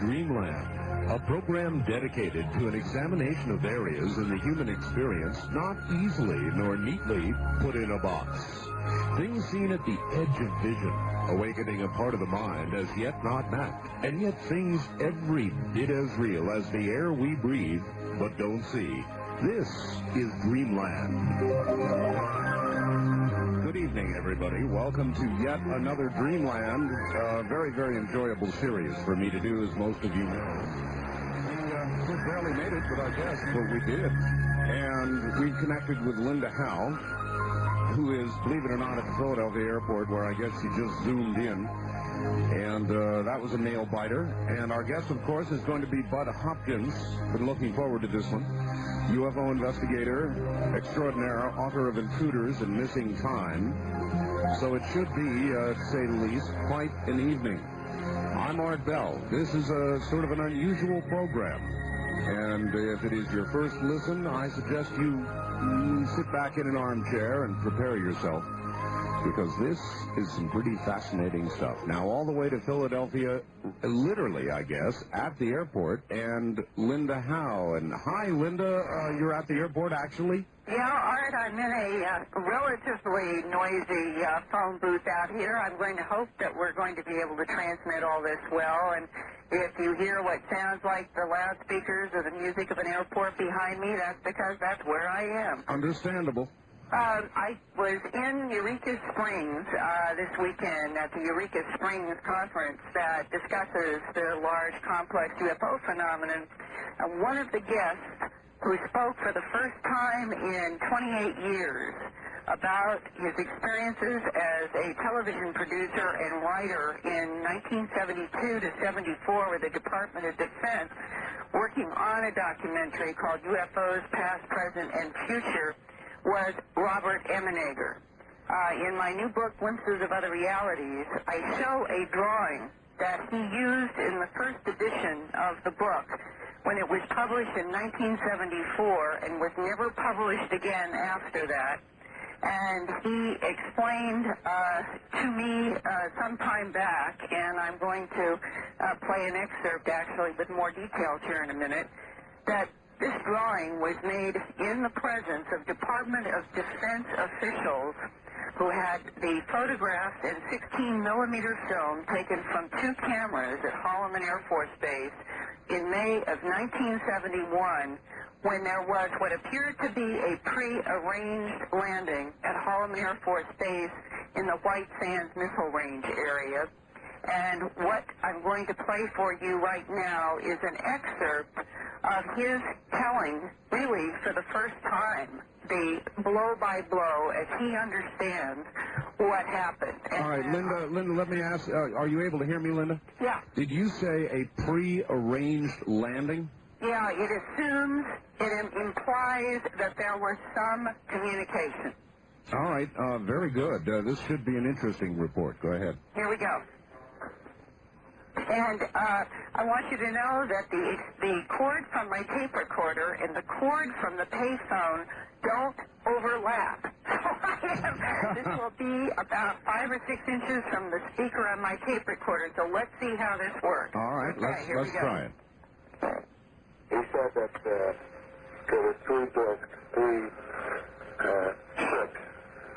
Dreamland, a program dedicated to an examination of areas in the human experience not easily nor neatly put in a box. Things seen at the edge of vision, awakening a part of the mind as yet not mapped, and yet things every bit as real as the air we breathe but don't see. This is Dreamland. Good evening, everybody. Welcome to yet another Dreamland. Very, very enjoyable series for me to do, as most of you know. We barely made it, but I guess what we did. And we connected with Linda Howe, who is, believe it or not, at the Philadelphia airport, where I guess she just zoomed in. And that was a nail biter. And our guest, of course, is going to be Bud Hopkins. Been looking forward to this one. UFO investigator extraordinaire, author of Intruders and Missing Time. So it should be, to say the least, quite an evening. I'm Art Bell. This is a sort of an unusual program. And if it is your first listen, I suggest you sit back in an armchair and prepare yourself, because this is some pretty fascinating stuff. Now, all the way to Philadelphia, literally, I guess, at the airport, and Linda Howe. And hi, Linda, you're at the airport, actually? Yeah, Art, I'm in a relatively noisy phone booth out here. I'm going to hope that we're going to be able to transmit all this well, and if you hear what sounds like the loudspeakers or the music of an airport behind me, that's because that's where I am. Understandable. I was in Eureka Springs this weekend at the Eureka Springs conference that discusses the large complex UFO phenomenon. One of the guests who spoke for the first time in 28 years about his experiences as a television producer and writer in 1972 to 74 with the Department of Defense, working on a documentary called UFOs Past, Present, and Future, was Robert Emenager. In my new book, Glimpses of Other Realities, I show a drawing that he used in the first edition of the book when it was published in 1974 and was never published again after that. And he explained to me some time back, and I'm going to play an excerpt actually with more details here in a minute, that this drawing was made in the presence of Department of Defense officials who had the photographs in 16-millimeter film taken from two cameras at Holloman Air Force Base in May of 1971, when there was what appeared to be a pre-arranged landing at Holloman Air Force Base in the White Sands Missile Range area. And what I'm going to play for you right now is an excerpt of his telling, really for the first time, the blow-by-blow as he understands what happened. All right, Linda, let me ask, are you able to hear me, Linda? Yeah. Did you say a pre-arranged landing? Yeah, it assumes, it implies that there was some communication. All right, very good. This should be an interesting report. Go ahead. Here we go. And I want you to know that the cord from my tape recorder and the cord from the payphone don't overlap. This will be about 5 or 6 inches from the speaker on my tape recorder, so let's see how this works. All right, okay, let's try it. He said that there were three ships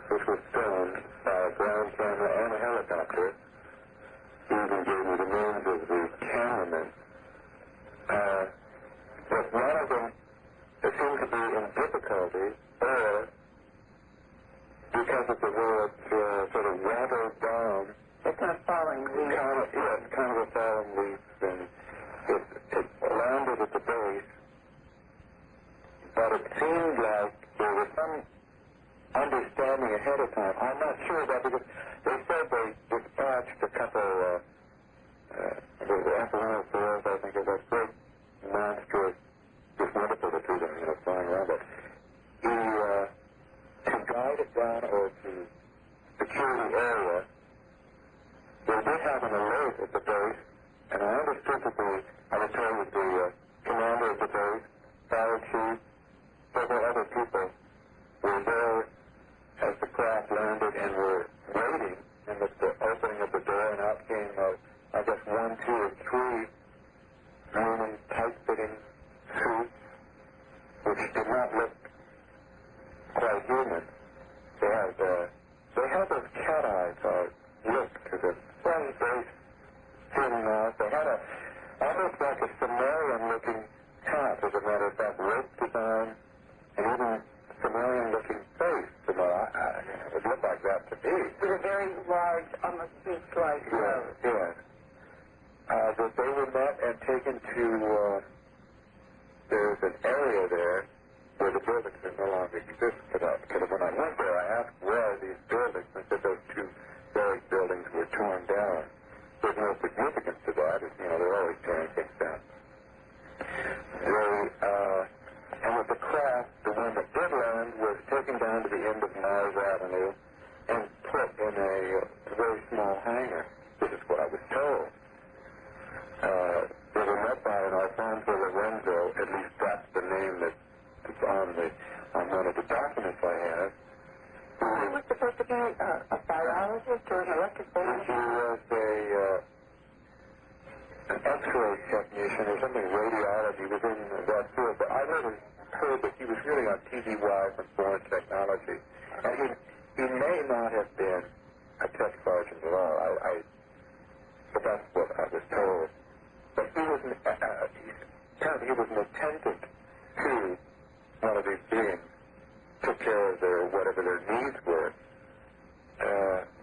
which were filmed by a ground camera and a helicopter. He even gave me the names of the cameramen. But one of them seemed to be in difficulty, or because of the way it sort of rattled down. It's a falling leaf. Yes, kind of a falling leaf, and it landed at the base. But it seemed like there was some understanding ahead of time. I'm not sure of that, because they said they dispatched a couple of F-104s, I think, of that great monster, just wonderful to see them, flying around it. To guide it down or to secure the area, they did have an alert at the base, and I understood that I was told that the commander of the base, fire chief, several other people were there as the craft landed and were waiting, and with the opening of the door, and out came, I guess, 1, 2, or 3 green and tight-fitting suits, which did not look quite human. They had those cat eyes look to them. Very, very thin mouth. They had almost like a Sumerian-looking hat, as a matter of fact, rope design, and even Sumerian-looking face. It looked like that to me. With a very large, almost beak-like nose. Yes. That they were met and taken to, there's an area there where the buildings no longer exist. Because when I went there, I asked where are these buildings, and said those two barrack buildings were torn down. There's no significance to that. They're always tearing things down. And with the craft, the one that did land was taken down to the end of Mars Avenue and put in a very small hangar. This is what I was told. They were met by an Alfonso Lorenzo, at least that's the name that's on one of the documents I have. He was supposed to be a biologist or an electrical engineer? He was an X-ray technician or something, radiology. He was in that field. But I never heard that he was really on TVY from Foreign Technology. And he may not have been a tech sergeant at all. But that's what I was told. But he was apparently he was an attendant to one of these beings, took care of whatever their needs were.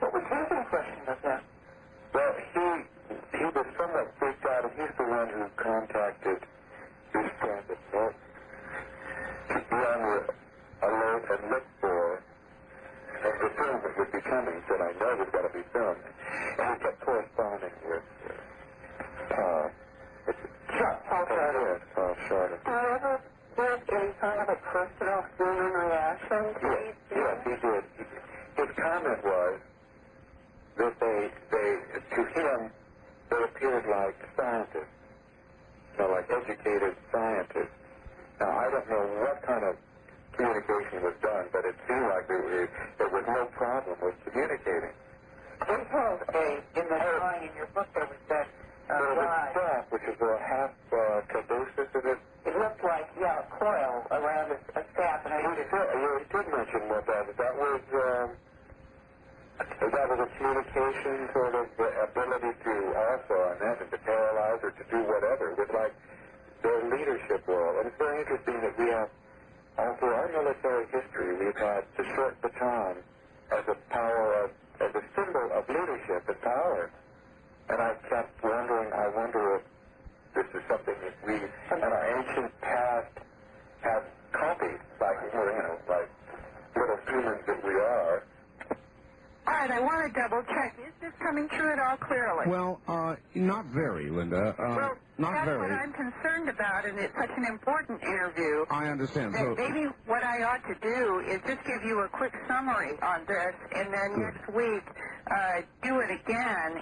What was his impression of them? Well, he was somewhat freaked out, and he's the one who contacted this friend of Norton to be on the alert and look for the film that would be coming. He said, I know there's got to be filmed. And he kept corresponding with Paul Shorter. Paul Shorter. Do you ever get any kind of a personal human reaction to these things? Yes, he did. His comment was that to him, they appeared like scientists, like educated scientists. Now, I don't know what kind of communication was done, but it seemed like there was no problem with communicating. They held in the drawing in your book, there was that There was a strap, which is a half caboose, is it? It looked like, a coil around a staff, and You did mention what that was. That was a communication sort of ability to also, I imagine, to paralyze or to do whatever with, like, their leadership role. And it's very interesting that we have, all through our military history, we've had the short baton as a symbol of leadership and power. And I kept wondering, I wonder if this is something that we, in our ancient past, have copied, like little humans that we are. All right, I want to double-check. Is this coming through at all clearly? Well, not very, Linda. Not that's very. what I'm concerned about, and it's such an important interview. I understand. That So maybe what I ought to do is just give you a quick summary on this, and then next week do it again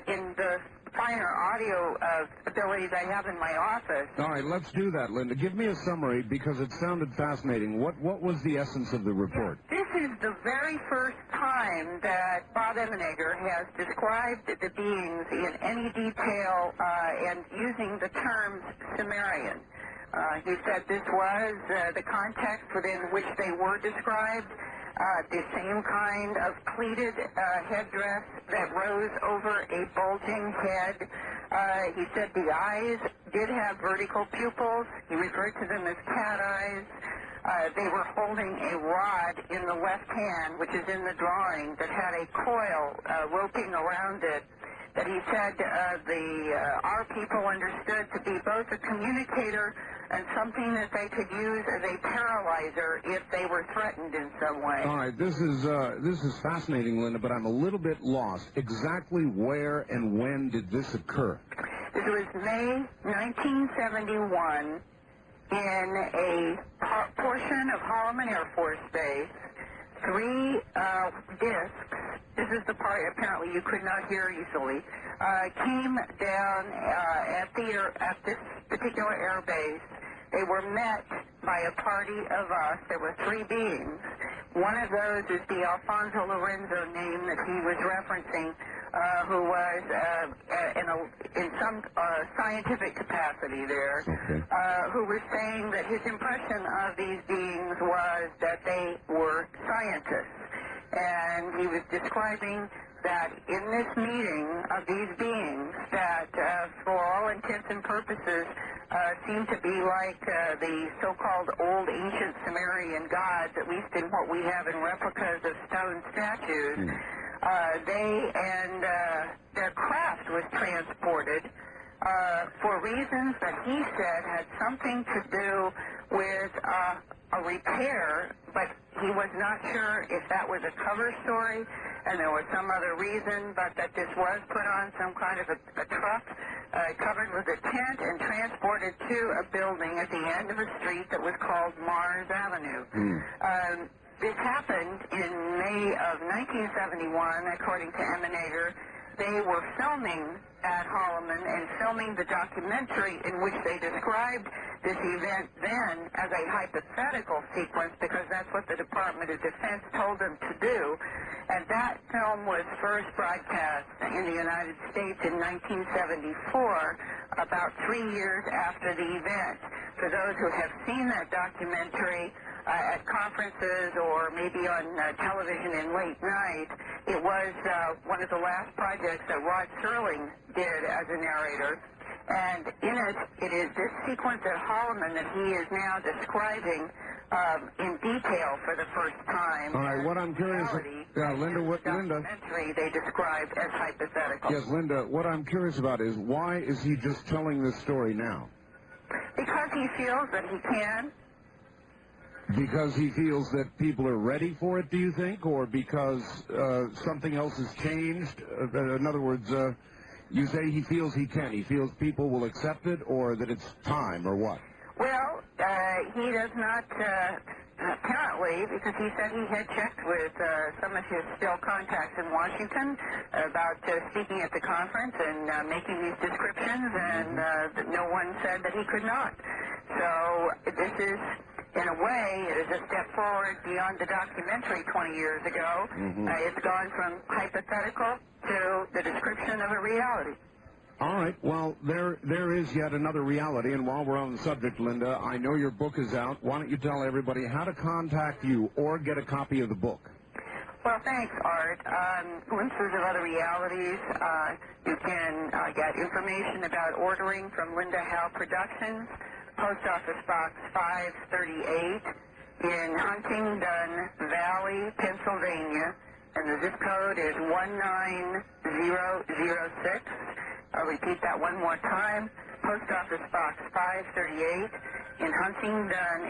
in the finer audio abilities I have in my office. all right, let's do that, Linda. Give me a summary because it sounded fascinating. What was the essence of the report? This is the very first time that Bob Emenegger has described the beings in any detail and using the terms Sumerian. He said this was the context within which they were described, the same kind of pleated headdress that rose over a bulging head. He said the eyes did have vertical pupils. He referred to them as cat eyes. They were holding a rod in the left hand, which is in the drawing, that had a coil roping around it, that he said our people understood to be both a communicator and something that they could use as a paralyzer if they were threatened in some way. All right, this is fascinating, Linda, but I'm a little bit lost. Exactly where and when did this occur? This was May 1971 in a portion of Holloman Air Force Base. 3 discs, this is the part apparently you could not hear easily, came down at this particular air base. They were met by a party of us. There were 3 beings. One of those is the Alfonso Lorenzo name that he was referencing. who was in some scientific capacity there, who was saying that his impression of these beings was that they were scientists. And he was describing that in this meeting of these beings that, for all intents and purposes, seem to be like the so-called old ancient Sumerian gods, at least in what we have in replicas of stone statues. Their craft was transported for reasons that he said had something to do with a repair, but he was not sure if that was a cover story and there was some other reason, but that this was put on some kind of a truck covered with a tent and transported to a building at the end of a street that was called Mars Avenue. This happened in May of 1971, according to Emanator. They were filming at Holloman and filming the documentary in which they described this event then as a hypothetical sequence, because that's what the Department of Defense told them to do. And that film was first broadcast in the United States in 1974, about 3 years after the event. For those who have seen that documentary at conferences or maybe on television in late night, it was one of the last projects that Rod Serling did as a narrator. And in it, it is this sequence at Holloman that he is now describing in detail for the first time. All right, what I'm curious, Linda, documentary they described as hypothetical. Yes, Linda, what I'm curious about is why is he just telling this story now? Because he feels that he can. Because he feels that people are ready for it, do you think? Or because something else has changed? In other words, you say he feels he can. He feels people will accept it, or that it's time, or what? Well, he does not, apparently, because he said he had checked with some of his still contacts in Washington about speaking at the conference and making these descriptions, and no one said that he could not. So this is, in a way, it is a step forward beyond the documentary 20 years ago. It's gone from hypothetical to the description of a reality. All right. Well, there is yet another reality, and while we're on the subject, Linda, I know your book is out. Why don't you tell everybody how to contact you or get a copy of the book? Well, thanks, Art. Glimpses of Other Realities. You can get information about ordering from Linda Howe Productions, Post Office Box 538 in Huntingdon Valley, Pennsylvania, and the zip code is 19006. I'll repeat that one more time. Post Office Box 538 in Huntingdon,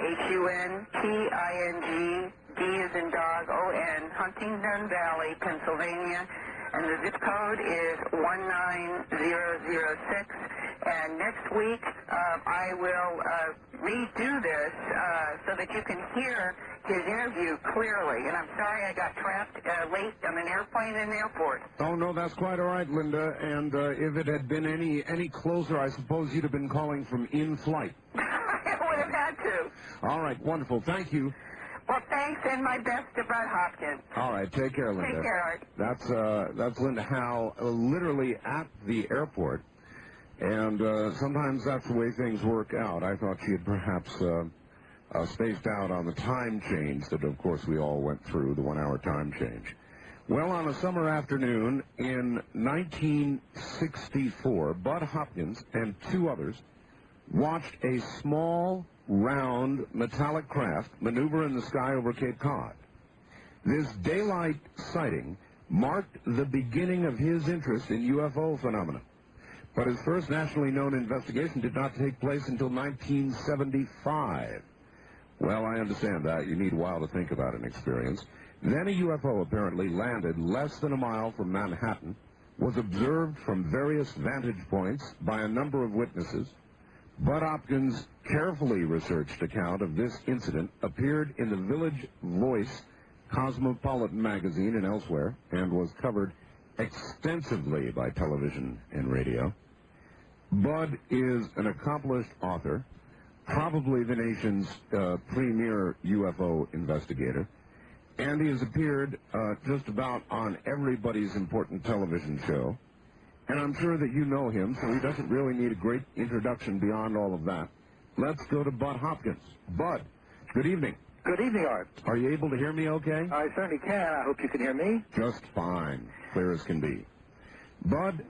Hunting, D as in dog, O-N, Huntingdon Valley, Pennsylvania, and the zip code is 19006. And next week, I will redo this so that you can hear his interview clearly. And I'm sorry I got trapped late on an airplane in the airport. Oh, no, that's quite all right, Linda. And if it had been any closer, I suppose you'd have been calling from in-flight. I would have had to. All right, wonderful. Thank you. Well, thanks, and my best to Bud Hopkins. All right, take care, Linda. Take care, Art. That's Linda Howe, literally at the airport. And sometimes that's the way things work out. I thought she had perhaps spaced out on the time change that, of course, we all went through, the 1-hour time change. Well, on a summer afternoon in 1964, Bud Hopkins and two others watched a small, round, metallic craft maneuver in the sky over Cape Cod. This daylight sighting marked the beginning of his interest in UFO phenomena. But his first nationally known investigation did not take place until 1975. Well, I understand that. You need a while to think about an experience. Then a UFO apparently landed less than a mile from Manhattan, was observed from various vantage points by a number of witnesses. Bud Hopkins' carefully researched account of this incident appeared in the Village Voice Cosmopolitan magazine and elsewhere, and was covered extensively by television and radio. Bud is an accomplished author, probably the nation's premier UFO investigator, Andy has appeared just about on everybody's important television show. And I'm sure that you know him, so he doesn't really need a great introduction beyond all of that. Let's go to Bud Hopkins. Bud, good evening. Good evening, Art. Are you able to hear me okay? I certainly can. I hope you can hear me. Just fine. Clear as can be. Bud,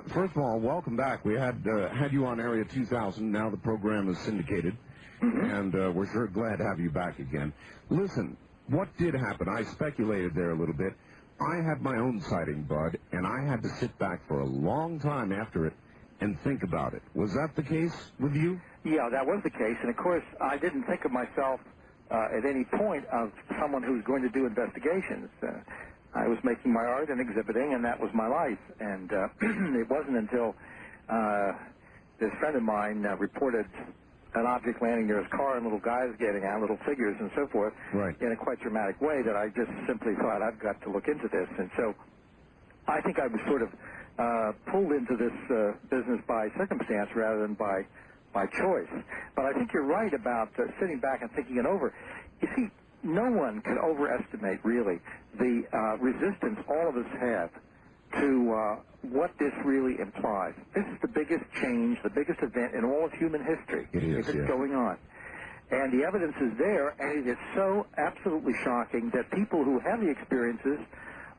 first of all, welcome back. We had you on Area 2000. Now the program is syndicated, and we're sure glad to have you back again. Listen, what did happen? I speculated there a little bit. I had my own sighting, Bud, and I had to sit back for a long time after it and think about it. Was that the case with you? Yeah, that was the case. And, of course, I didn't think of myself at any point of someone who's going to do investigations. I was making my art and exhibiting, and that was my life. And it wasn't until this friend of mine reported an object landing near his car and little guys getting out, little figures and so forth, right, in a quite dramatic way that I just simply thought, I've got to look into this. And so I think I was sort of pulled into this business by circumstance rather than by choice. But I think you're right about sitting back and thinking it over. You see, no one can overestimate, really, the resistance all of us have to what this really implies. This is the biggest change, the biggest event in all of human history. It is, if it's going on. And the evidence is there, and it is so absolutely shocking that people who have the experiences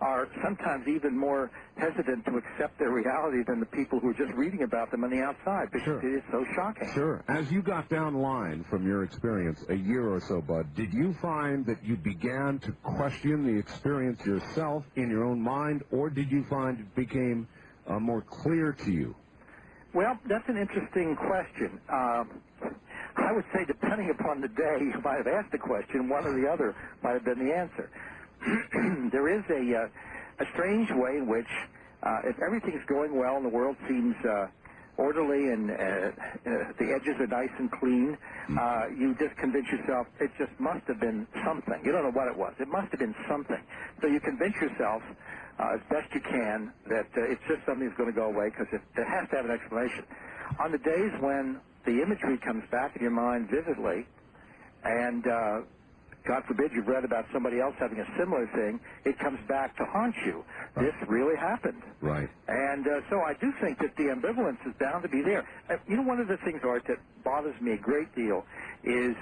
are sometimes even more hesitant to accept their reality than the people who are just reading about them on the outside, because sure, it is so shocking. Sure. As you got down the line from your experience a year or so, Bud, did you find that you began to question the experience yourself in your own mind, or did you find it became more clear to you? Well, that's an interesting question. I would say depending upon the day you might have asked the question, one or the other might have been the answer. There is a strange way in which, if everything's going well and the world seems orderly and the edges are nice and clean, you just convince yourself it just must have been something. You don't know what it was. It must have been something. So you convince yourself as best you can that it's just something that's going to go away because it has to have an explanation. On the days when the imagery comes back in your mind vividly and God forbid you've read about somebody else having a similar thing, it comes back to haunt you. This really happened. Right. And so I do think that the ambivalence is bound to be there. You know, one of the things, Art, that bothers me a great deal is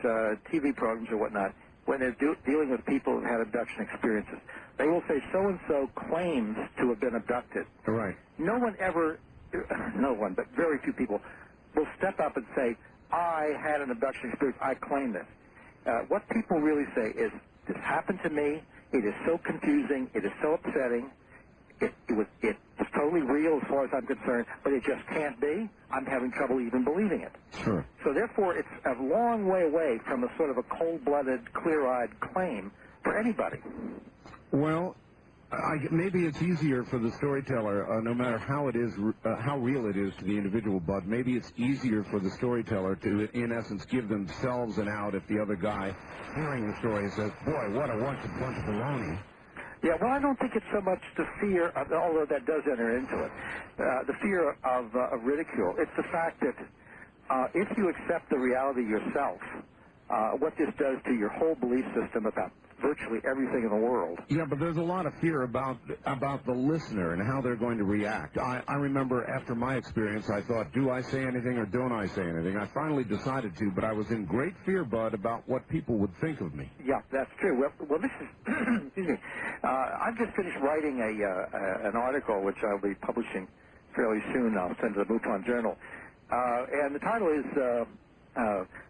TV programs or whatnot, when they're dealing with people who've had abduction experiences. They will say so-and-so claims to have been abducted. Right. No one ever, no one, but very few people, will step up and say, I had an abduction experience, I claim this. What people really say is, this happened to me, it is so confusing, it is so upsetting, it's totally real as far as I'm concerned, but it just can't be. I'm having trouble even believing it. Sure. So therefore, it's a long way away from a sort of a cold-blooded, clear-eyed claim for anybody. Well, maybe it's easier for the storyteller, no matter how it is, how real it is to the individual, Bud. Maybe it's easier for the storyteller to, in essence, give themselves an out if the other guy, hearing the story, says, "Boy, what a bunch of baloney." Yeah, well, I don't think it's so much the fear, although that does enter into it, the fear of ridicule. It's the fact that if you accept the reality yourself, what this does to your whole belief system about virtually everything in the world. Yeah, but there's a lot of fear about the listener and how they're going to react. I remember after my experience, I thought, do I say anything or don't I say anything? I finally decided to, but I was in great fear, Bud, about what people would think of me. Yeah, that's true. Well, this is, excuse me, I've just finished writing an article which I'll be publishing fairly soon. I'll send to the MUFON Journal. And the title is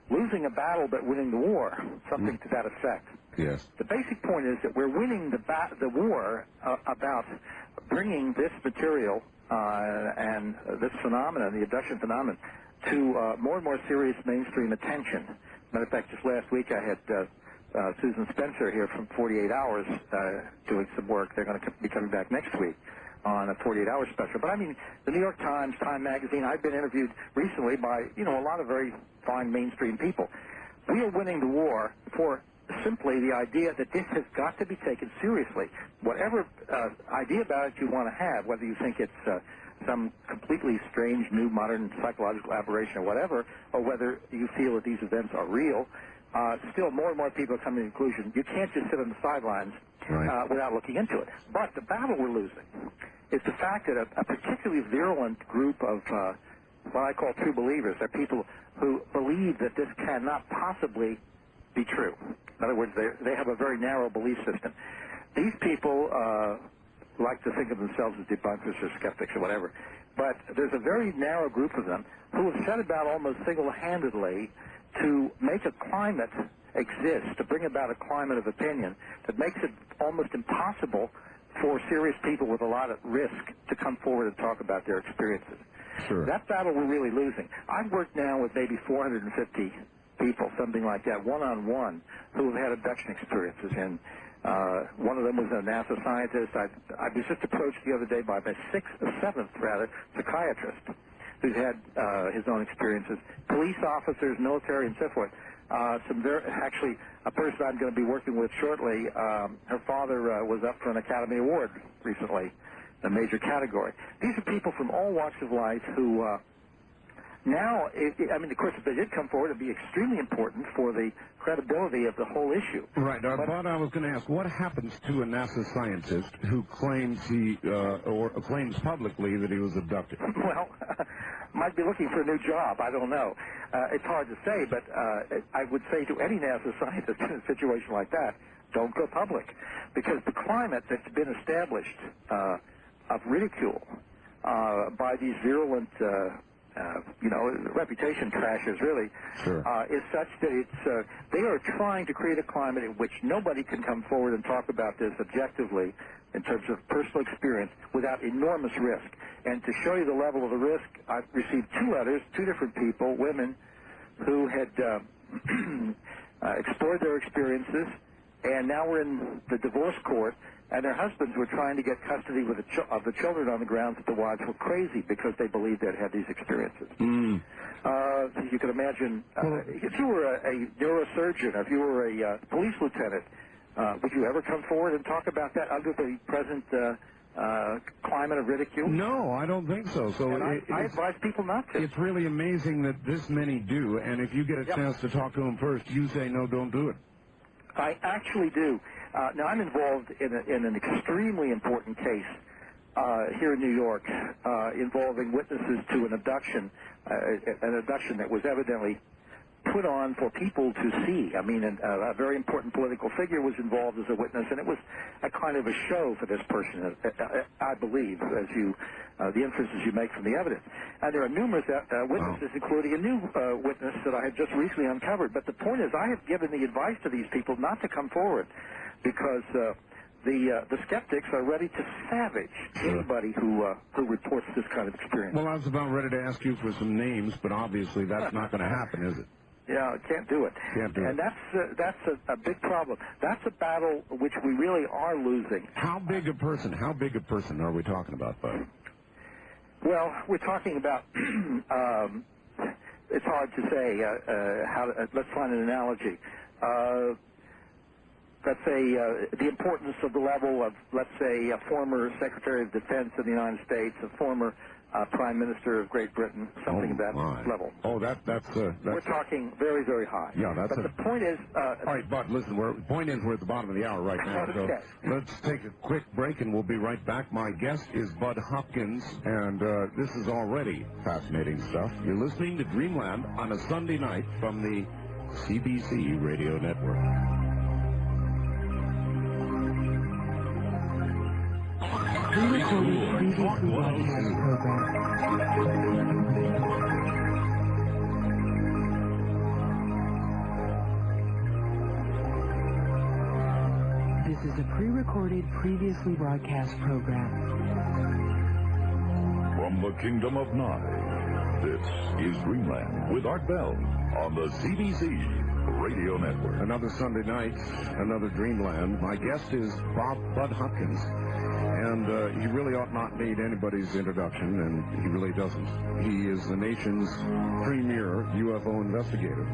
Losing a Battle but Winning the War, something to that effect. Yes. The basic point is that we're winning the war about bringing this material and this phenomenon, the abduction phenomenon, to more and more serious mainstream attention. Matter of fact, just last week I had Susan Spencer here from 48 Hours doing some work. They're going to be coming back next week on a 48-hour special. But I mean, the New York Times, Time Magazine, I've been interviewed recently by, a lot of very fine mainstream people. We are winning the war for simply the idea that this has got to be taken seriously. Whatever idea about it you want to have, whether you think it's some completely strange, new, modern psychological aberration or whatever, or whether you feel that these events are real, still more and more people are coming to the conclusion you can't just sit on the sidelines without looking into it. But the battle we're losing is the fact that a particularly virulent group of what I call true believers are people who believe that this cannot possibly be true. In other words, they have a very narrow belief system. These people like to think of themselves as debunkers or skeptics or whatever, but there's a very narrow group of them who have set about almost single-handedly to make a climate exist, to bring about a climate of opinion that makes it almost impossible for serious people with a lot of risk to come forward and talk about their experiences. Sure. That battle we're really losing. I've worked now with maybe 450 people, something like that, one-on-one, who have had abduction experiences. And one of them was a NASA scientist. I was just approached the other day by a seventh psychiatrist who's had his own experiences, police officers, military, and so forth. Actually, a person I'm going to be working with shortly, her father was up for an Academy Award recently, a major category. These are people from all walks of life who now, of course, if they did come forward, it would be extremely important for the credibility of the whole issue. Right. But I was going to ask, what happens to a NASA scientist who claims or claims publicly that he was abducted? Well, might be looking for a new job. I don't know. It's hard to say, but I would say to any NASA scientist in a situation like that, don't go public, because the climate that's been established of ridicule by these virulent reputation trashers, really, is such that they are trying to create a climate in which nobody can come forward and talk about this objectively in terms of personal experience without enormous risk. And to show you the level of the risk, I've received 2 letters, 2 different people, women, who had explored their experiences, and now we're in the divorce court, and their husbands were trying to get custody of the children on the grounds that the wives were crazy because they believed they'd had these experiences. You can imagine, if you were a neurosurgeon, if you were a police lieutenant, would you ever come forward and talk about that under the present climate of ridicule? No, I don't think so. I advise people not to. It's really amazing that this many do, and if you get a chance to talk to them first, you say, no, don't do it. I actually do. Now, I'm involved in an extremely important case here in New York involving witnesses to an abduction that was evidently put on for people to see. I mean, a very important political figure was involved as a witness, and it was a kind of a show for this person, I believe, as the inferences you make from the evidence. And there are numerous witnesses, including a new witness that I had just recently uncovered. But the point is, I have given the advice to these people not to come forward because the skeptics are ready to savage anybody who reports this kind of experience. Well, I was about ready to ask you for some names, but obviously that's not going to happen, is it? Yeah, can't do it. And that's a big problem. That's a battle which we really are losing. How big a person are we talking about, Bud? Well, we're talking about, it's hard to say. Let's find an analogy. Let's say the importance of the level of, let's say, a former Secretary of Defense of the United States, a former Prime Minister of Great Britain, something of that level. Oh, that's we're talking very, very high. Yeah, that's. But the point is. All right, Bud. Listen, we're at the bottom of the hour right now. So let's take a quick break, and we'll be right back. My guest is Bud Hopkins, and this is already fascinating stuff. You're listening to Dreamland on a Sunday night from the CBC Radio Network. This is a pre-recorded, previously broadcast program. From the Kingdom of Nye, this is Dreamland with Art Bell on the CBC Radio Network. Another Sunday night, another Dreamland. My guest is Bud Hopkins. And he really ought not need anybody's introduction, and he really doesn't. He is the nation's premier UFO investigator,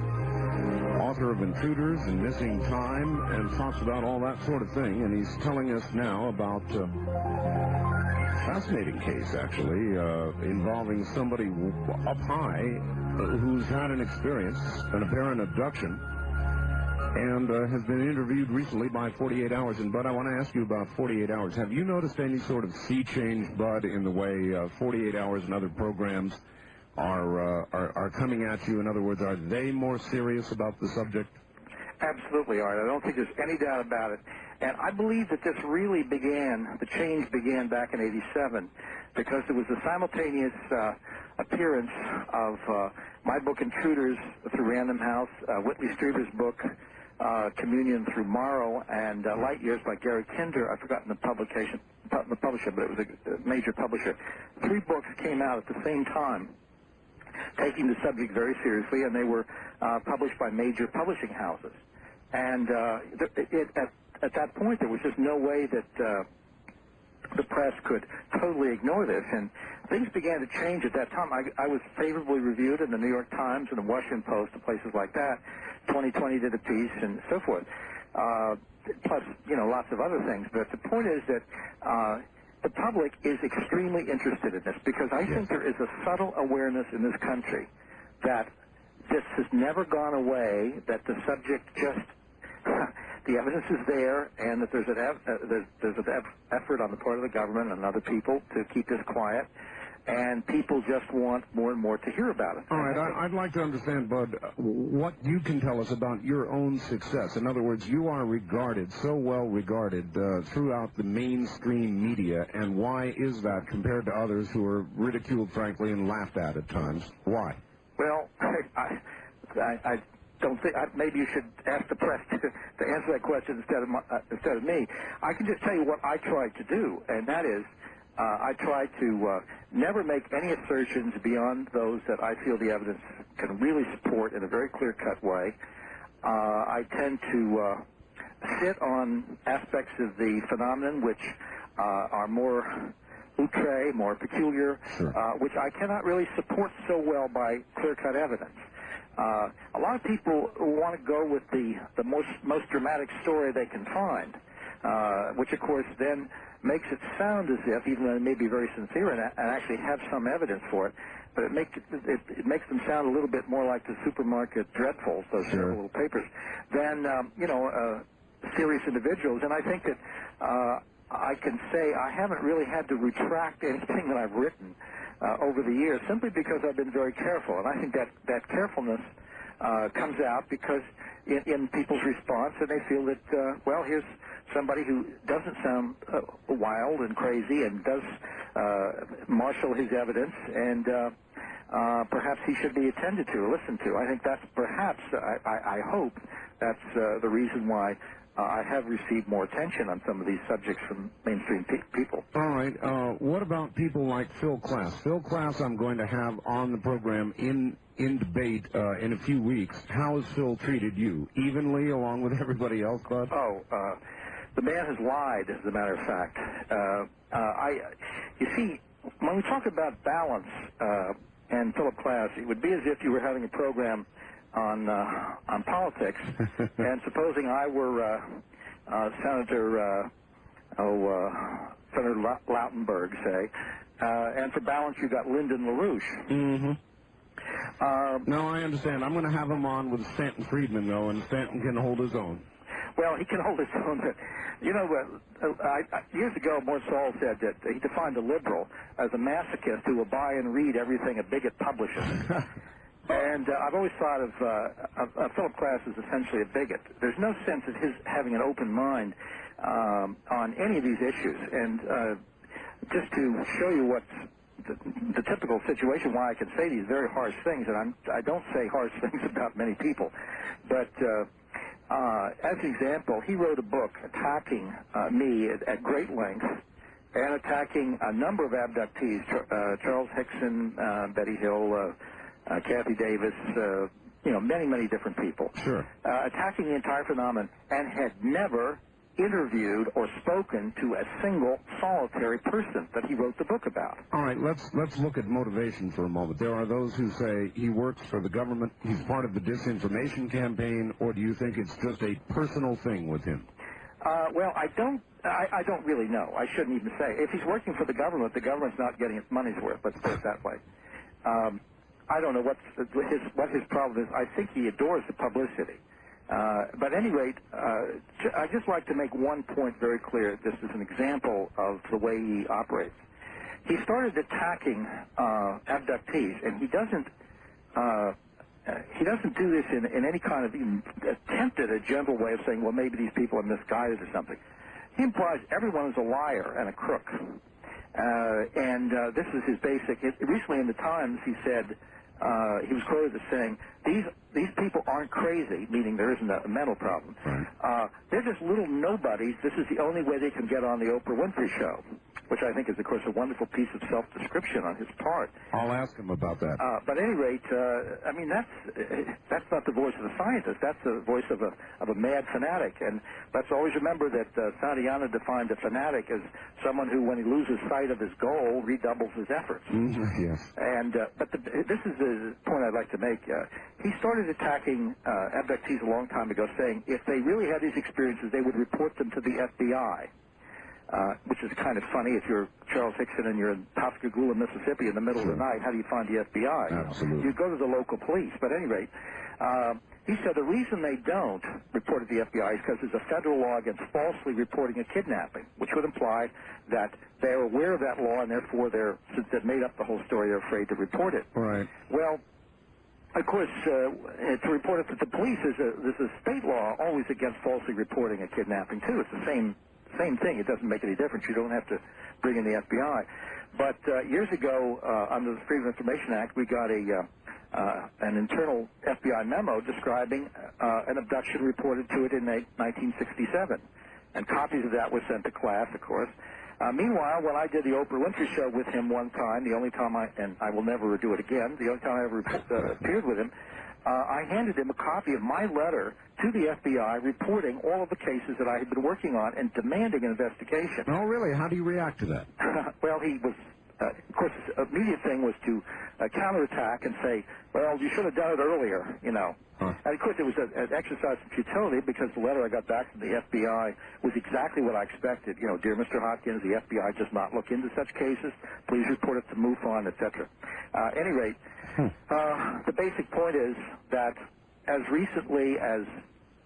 author of Intruders and Missing Time, and talks about all that sort of thing. And he's telling us now about Fascinating case, actually, involving somebody up high who's had an experience, an apparent abduction, and has been interviewed recently by 48 Hours. And, Bud, I want to ask you about 48 Hours. Have you noticed any sort of sea change, Bud, in the way 48 Hours and other programs are coming at you? In other words, are they more serious about the subject? Absolutely, Art. I don't think there's any doubt about it. And I believe that this really began, the change began back in '87, because there was a simultaneous appearance of my book Intruders through Random House, Whitley Strieber's book Communion through Morrow, and Light Years by Gary Kinder. I've forgotten the publisher, but it was a major publisher. 3 books came out at the same time, taking the subject very seriously, and they were published by major publishing houses. And at that point, there was just no way that the press could totally ignore this, and things began to change at that time. I was favorably reviewed in the New York Times and the Washington Post and places like that. 2020 did a piece and so forth, plus, lots of other things. But the point is that the public is extremely interested in this, because I think there is a subtle awareness in this country that this has never gone away, that the subject just, the evidence is there, and that there's an effort on the part of the government and other people to keep this quiet, and people just want more and more to hear about it. All right, I'd like to understand, Bud, what you can tell us about your own success. In other words, you are regarded, so well regarded throughout the mainstream media, and why is that compared to others who are ridiculed, frankly, and laughed at times? Why? Well, I don't think, maybe you should ask the press to answer that question instead of me. I can just tell you what I tried to do, and that is, I try to never make any assertions beyond those that I feel the evidence can really support in a very clear-cut way. I tend to sit on aspects of the phenomenon which are more outre, more peculiar, which I cannot really support so well by clear-cut evidence. A lot of people want to go with the most dramatic story they can find, which, of course, then makes it sound as if, even though they may be very sincere and actually have some evidence for it, but it makes them sound a little bit more like the supermarket dreadfuls, those little papers, than serious individuals. And I think that I can say I haven't really had to retract anything that I've written over the years, simply because I've been very careful. And I think that carefulness comes out because in people's response, and they feel that, well, here's somebody who doesn't sound wild and crazy and does marshal his evidence, and perhaps he should be attended to or listened to. I think that's perhaps, I hope, that's the reason why I have received more attention on some of these subjects from mainstream people. All right. What about people like Phil Klass? Phil Klass I'm going to have on the program in debate in a few weeks. How has Phil treated you? Evenly along with everybody else, Bud? Oh, the man has lied, as a matter of fact. You see, when we talk about balance and Philip Klass, it would be as if you were having a program on politics, and supposing I were Senator Lautenberg, say, and for balance you got Lyndon LaRouche. Mm-hmm. No, I understand. I'm going to have him on with Stanton Friedman, though, and Stanton can hold his own. Well, he can hold his own, but, years ago, Morsall said that he defined a liberal as a masochist who will buy and read everything a bigot publishes. And I've always thought of Philip Klass as essentially a bigot. There's no sense of his having an open mind on any of these issues. And just to show you what's the typical situation, why I can say these very harsh things, and I don't say harsh things about many people, but as an example, he wrote a book attacking me at great length and attacking a number of abductees, Charles Hickson, Betty Hill, Kathy Davis, many, many different people. Sure. Attacking the entire phenomenon, and had never interviewed or spoken to a single solitary person that he wrote the book about. All right, let's look at motivation for a moment. There are those who say he works for the government, he's part of the disinformation campaign, or do you think it's just a personal thing with him? Well, I don't really know. I shouldn't even say. If he's working for the government's not getting its money's worth. Let's put it that way. I don't know what his problem is. I think he adores the publicity. But at any rate, I'd just like to make one point very clear. This is an example of the way he operates. He started attacking abductees, and he doesn't do this in any kind of even attempt at a gentle way of saying, well, maybe these people are misguided or something. He implies everyone is a liar and a crook. This is his basic. Recently in the Times, he said, he was quoted as saying, these people aren't crazy, meaning there isn't a mental problem. Right. They're just little nobodies. This is the only way they can get on the Oprah Winfrey Show, which I think is, of course, a wonderful piece of self-description on his part. I'll ask him about that. But at any rate, I mean, that's not the voice of a scientist. That's the voice of a mad fanatic. And let's always remember that Santayana defined a fanatic as someone who, when he loses sight of his goal, redoubles his efforts. Mm-hmm. Yes. And but this is the point I'd like to make. He started attacking abductees a long time ago, saying if they really had these experiences, they would report them to the FBI. Which is kind of funny. If you're Charles Hickson and you're in Pascagoula, Mississippi in the middle of the night, how do you find the FBI? Absolutely. You go to the local police. But at any rate, he said the reason they don't report to the FBI is because there's a federal law against falsely reporting a kidnapping, which would imply that they're aware of that law and therefore since they've made up the whole story, they're afraid to report it. Right. Well, of course, to report it to the police, there's a state law always against falsely reporting a kidnapping, too. It's the same thing. It doesn't make any difference. You don't have to bring in the FBI. But years ago, under the Freedom of Information Act, we got an internal FBI memo describing an abduction reported to it in 1967. And copies of that were sent to class, of course. Meanwhile, when I did the Oprah Winfrey Show with him one time, the only time and I will never do it again, the only time I ever appeared with him, I handed him a copy of my letter to the FBI reporting all of the cases that I had been working on and demanding an investigation. Oh, really? How do you react to that? Well, he was, of course, his immediate thing was to counterattack and say, well, you should have done it earlier, you know. Huh. And, of course, it was an exercise in futility because the letter I got back from the FBI was exactly what I expected. You know, dear Mr. Hopkins, the FBI does not look into such cases. Please report it to MUFON, etc. At any rate, the basic point is that as recently as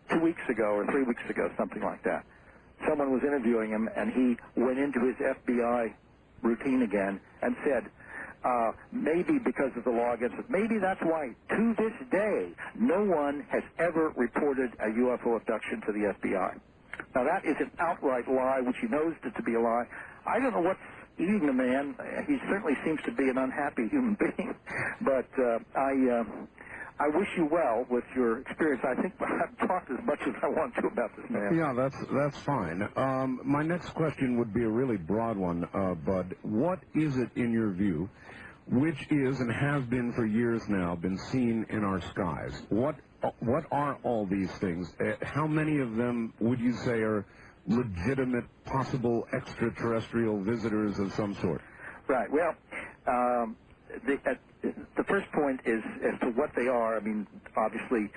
2 weeks ago or 3 weeks ago, something like that, someone was interviewing him and he went into his FBI routine again and said, maybe because of the law against it, maybe that's why, to this day, no one has ever reported a UFO abduction to the FBI. Now, that is an outright lie, which he knows it to be a lie. I don't know what's eating the man. He certainly seems to be an unhappy human being. But I wish you well with your experience. I think I've talked as much as I want to about this man. Yeah, that's fine. My next question would be a really broad one, Bud. What is it, in your view, which is and has been for years now been seen in our skies? What are all these things? How many of them would you say are legitimate, possible extraterrestrial visitors of some sort? Right. Well, the first point is as to what they are. I mean, obviously,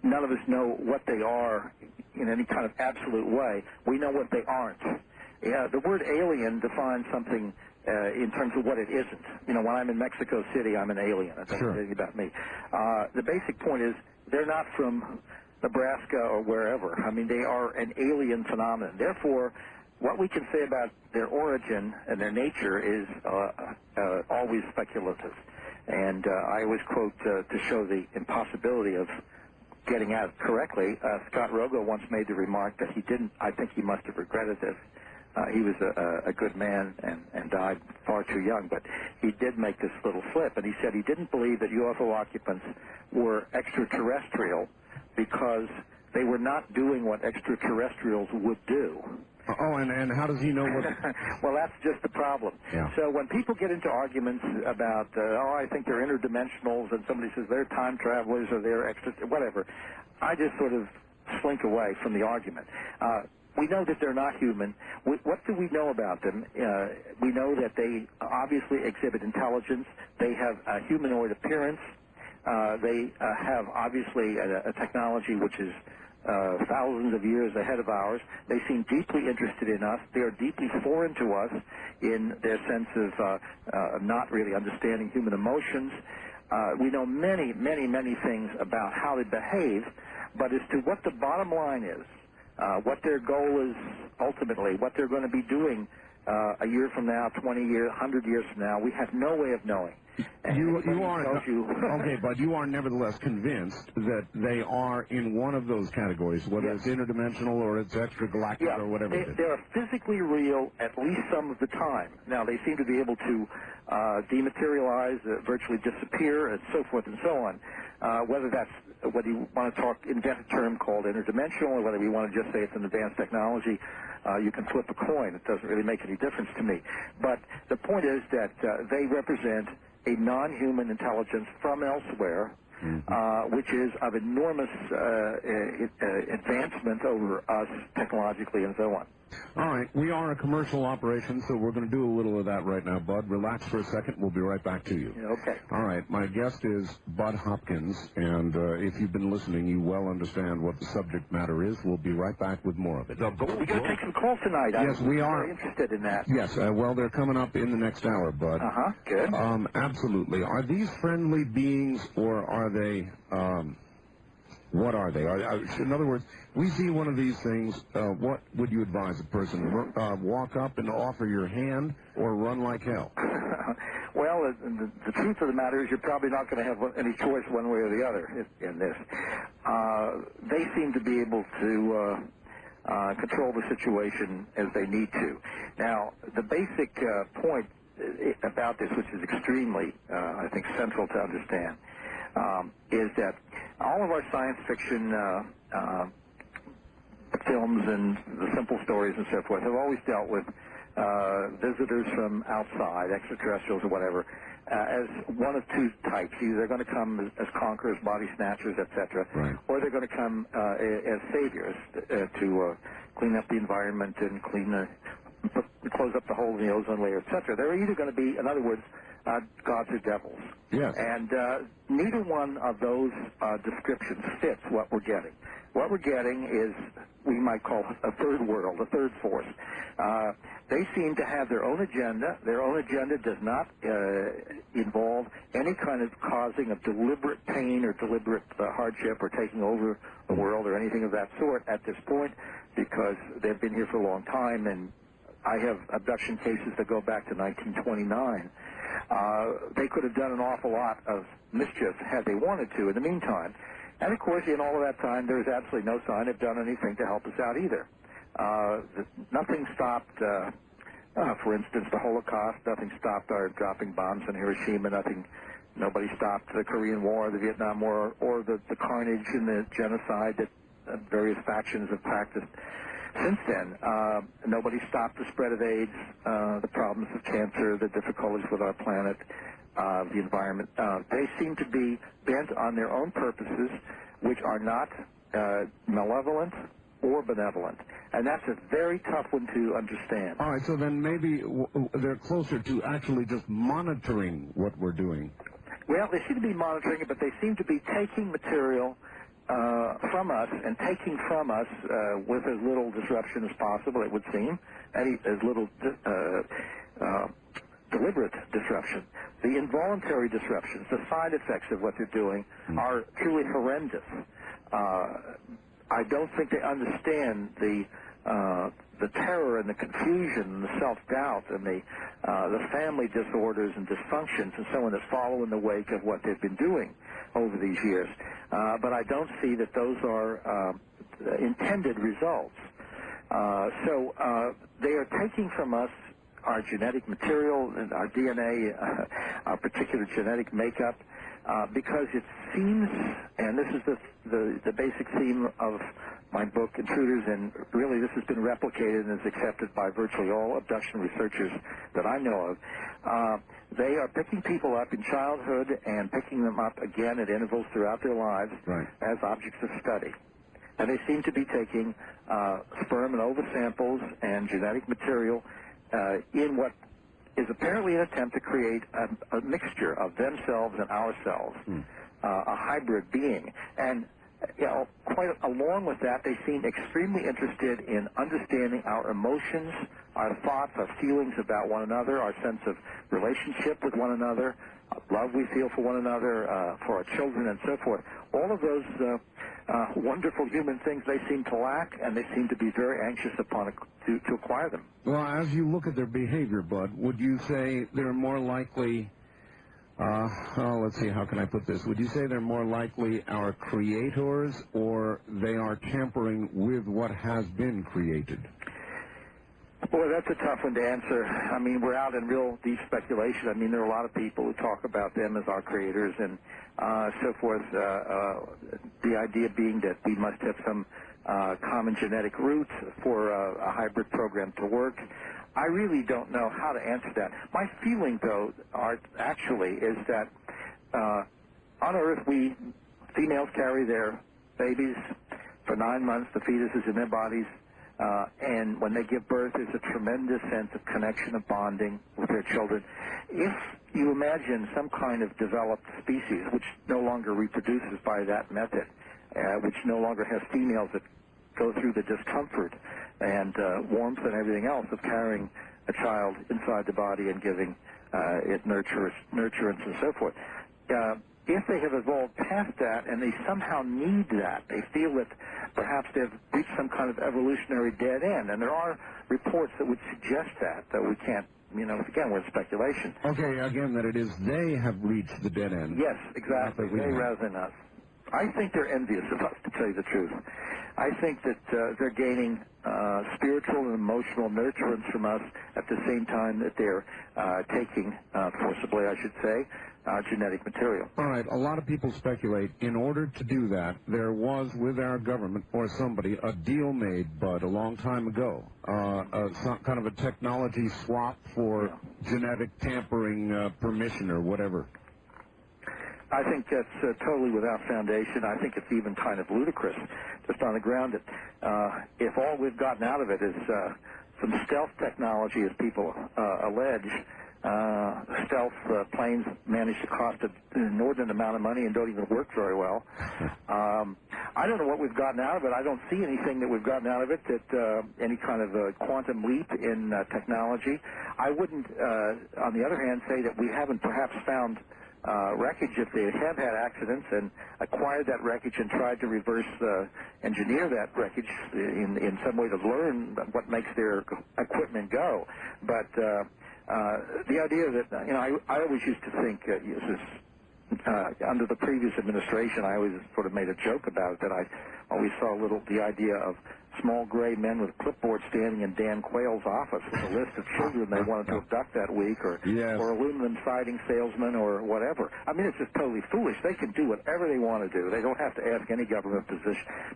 none of us know what they are in any kind of absolute way. We know what they aren't. The word alien defines something in terms of what it isn't. You know, when I'm in Mexico City, I'm an alien. That doesn't say anything about me. The basic point is they're not from Nebraska or wherever. I mean, they are an alien phenomenon. Therefore, what we can say about their origin and their nature is always speculative. And I always quote, to show the impossibility of getting at it correctly, Scott Rogo once made the remark that he didn't, I think he must have regretted this. He was a good man and died far too young, but he did make this little slip, and he said he didn't believe that UFO occupants were extraterrestrial because they were not doing what extraterrestrials would do. Oh, and how does he know what... Well, that's just the problem. Yeah. So when people get into arguments about, I think they're interdimensionals, and somebody says they're time travelers or they're extra, whatever, I just sort of slink away from the argument. We know that they're not human. What do we know about them? We know that they obviously exhibit intelligence. They have a humanoid appearance. They have obviously a technology which is thousands of years ahead of ours. They seem deeply interested in us. They are deeply foreign to us in their sense of not really understanding human emotions. We know many, many, many things about how they behave, but as to what the bottom line is, what their goal is ultimately, what they're going to be doing a year from now, 20 years, 100 years from now, we have no way of knowing. You are okay, but you are nevertheless convinced that they are in one of those categories, whether it's interdimensional or it's extragalactic or whatever it is. They are physically real at least some of the time. Now, they seem to be able to dematerialize, virtually disappear, and so forth and so on. Whether you want to invent a term called interdimensional, or whether you want to just say it's an advanced technology, you can flip a coin. It doesn't really make any difference to me. But the point is that they represent a non-human intelligence from elsewhere, which is of enormous advancement over us technologically and so on. All right, we are a commercial operation, so we're going to do a little of that right now, Bud. Relax for a second. We'll be right back to you. Okay. All right, my guest is Bud Hopkins, and if you've been listening, you well understand what the subject matter is. We'll be right back with more of it. We're going to take some calls tonight. Yes, we are. Very interested in that. Yes, well, they're coming up in the next hour, Bud. Good. Absolutely. Are these friendly beings, or are they... what are they? In other words, we see one of these things. What would you advise a person? Walk up and offer your hand, or run like hell? Well, the truth of the matter is you're probably not going to have any choice one way or the other in this. They seem to be able to control the situation as they need to. Now, the basic point about this, which is extremely, I think, central to understand, is that all of our science fiction films and the simple stories and so forth have always dealt with visitors from outside, extraterrestrials or whatever, as one of two types. Either they're going to come as conquerors, body snatchers, etc., or they're going to come as saviors to clean up the environment and close up the hole in the ozone layer, etc. They're either going to be, in other words, gods or devils. Yes. And neither one of those descriptions fits what we're getting. What we're getting is, we might call a third world, a third force. They seem to have their own agenda. Their own agenda does not involve any kind of causing of deliberate pain or deliberate hardship or taking over the world or anything of that sort at this point, because they've been here for a long time, and I have abduction cases that go back to 1929. They could have done an awful lot of mischief had they wanted to in the meantime. And, of course, in all of that time, there's absolutely no sign they've done anything to help us out either. Nothing stopped, for instance, the Holocaust. Nothing stopped our dropping bombs on Hiroshima. Nobody stopped the Korean War, the Vietnam War, or the carnage and the genocide that various factions have practiced since then. Nobody stopped the spread of AIDS, the problems of cancer, the difficulties with our planet, the environment. They seem to be bent on their own purposes, which are not malevolent or benevolent. And that's a very tough one to understand. All right, so then maybe they're closer to actually just monitoring what we're doing. Well, they seem to be monitoring it, but they seem to be taking material from us and taking from us with as little disruption as possible, it would seem, as little deliberate disruption. The involuntary disruptions, the side effects of what they're doing, are truly horrendous. I don't think they understand the terror and the confusion and the self-doubt and the family disorders and dysfunctions and so on that follow in the wake of what they've been doing over these years. But I don't see that those are intended results. So they are taking from us our genetic material, our DNA, our particular genetic makeup, because it seems, and this is the basic theme of my book, Intruders, and really this has been replicated and is accepted by virtually all abduction researchers that I know of. They are picking people up in childhood and picking them up again at intervals throughout their lives as objects of study. And they seem to be taking sperm and ova samples and genetic material in what is apparently an attempt to create a mixture of themselves and ourselves, a hybrid being. And quite along with that, they seem extremely interested in understanding our emotions, our thoughts, our feelings about one another, our sense of relationship with one another, love we feel for one another, for our children, and so forth. All of those wonderful human things they seem to lack, and they seem to be very anxious to acquire them. Well, as you look at their behavior, Bud, would you say they're more likely, let's see, how can I put this? Would you say they're more likely our creators, or they are tampering with what has been created? Boy, that's a tough one to answer. I mean, we're out in real deep speculation. I mean, there are a lot of people who talk about them as our creators and so forth. The idea being that we must have some common genetic root for a hybrid program to work. I really don't know how to answer that. My feeling, though, Art, actually, is that on Earth, females carry their babies for 9 months. The fetus is in their bodies. And when they give birth, there's a tremendous sense of connection, of bonding with their children. If you imagine some kind of developed species which no longer reproduces by that method, which no longer has females that go through the discomfort and warmth and everything else of carrying a child inside the body and giving it nurturance and so forth, if they have evolved past that and they somehow need that, they feel that perhaps they've reached some kind of evolutionary dead end. And there are reports that would suggest that we can't, again, we're in speculation. Okay, again, that it is they have reached the dead end. Yes, exactly. They rather than us. I think they're envious of us, to tell you the truth. I think that they're gaining spiritual and emotional nurturance from us at the same time that they're taking, forcibly, I should say, genetic material. All right. A lot of people speculate in order to do that, there was with our government or somebody a deal made, Bud, a long time ago, some kind of a technology swap for genetic tampering permission or whatever. I think that's totally without foundation. I think it's even kind of ludicrous, just on the ground that if all we've gotten out of it is some stealth technology, as people allege, stealth planes manage to cost an inordinate amount of money and don't even work very well. I don't know what we've gotten out of it. I don't see anything that we've gotten out of it that any kind of quantum leap in technology. I wouldn't, on the other hand, say that we haven't perhaps found wreckage if they have had accidents and acquired that wreckage and tried to reverse engineer that wreckage in some way to learn what makes their equipment go. But the idea that, I always used to think, under the previous administration, I always sort of made a joke about it, that I always saw the idea of small gray men with clipboards standing in Dan Quayle's office with a list of children they wanted to abduct that week, or aluminum siding salesmen, or whatever. I mean, it's just totally foolish. They can do whatever they want to do. They don't have to ask any government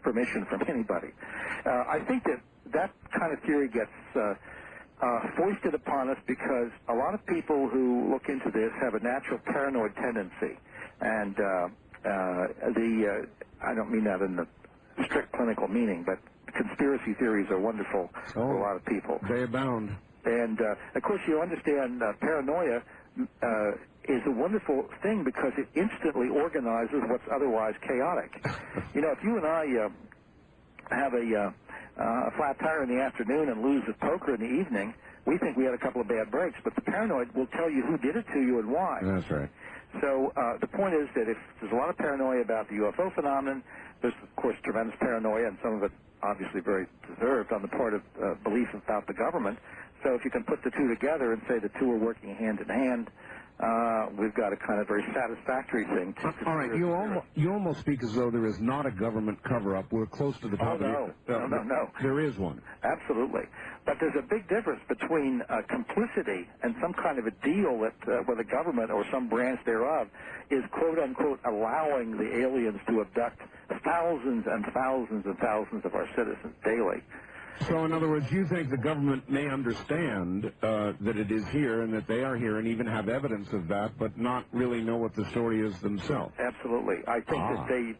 permission from anybody. I think that kind of theory gets foisted upon us because a lot of people who look into this have a natural paranoid tendency. And I don't mean that in the strict clinical meaning, but conspiracy theories are wonderful for a lot of people. They abound. And, of course, you understand paranoia is a wonderful thing because it instantly organizes what's otherwise chaotic. If you and I have a flat tire in the afternoon and lose at poker in the evening, we think we had a couple of bad breaks, but the paranoid will tell you who did it to you and why. That's right. So the point is that if there's a lot of paranoia about the UFO phenomenon, there's, of course, tremendous paranoia, and some of it obviously very deserved on the part of belief about the government. So if you can put the two together and say the two are working hand in hand, we've got a kind of very satisfactory thing. All right, you almost speak as though there is not a government cover-up. We're close to the top of it. No. There is one. Absolutely. But there's a big difference between complicity and some kind of a deal that where the government or some branch thereof is, quote-unquote, allowing the aliens to abduct thousands and thousands and thousands of our citizens daily. So, in other words, you think the government may understand that it is here and that they are here and even have evidence of that, but not really know what the story is themselves? Absolutely. I think that